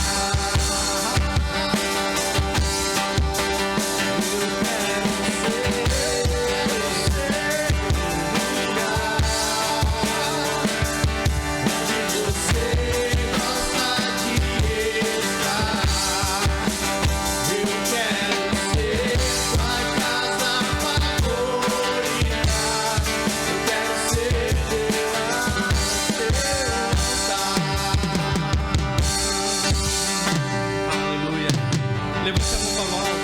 Aleluia. Levante a mão para o alto.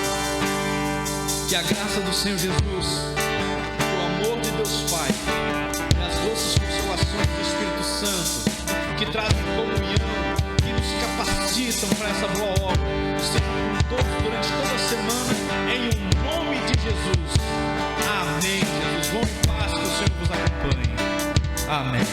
Que a graça do Senhor Jesus, o amor de Deus Pai e as doces consolações do Espírito Santo, que trazem comunhão, que nos capacitam para essa boa obra, estejam com todos durante toda a semana, em nome de Jesus. Amém, Jesus. Vão em paz, que o Senhor vos acompanhe. Amém.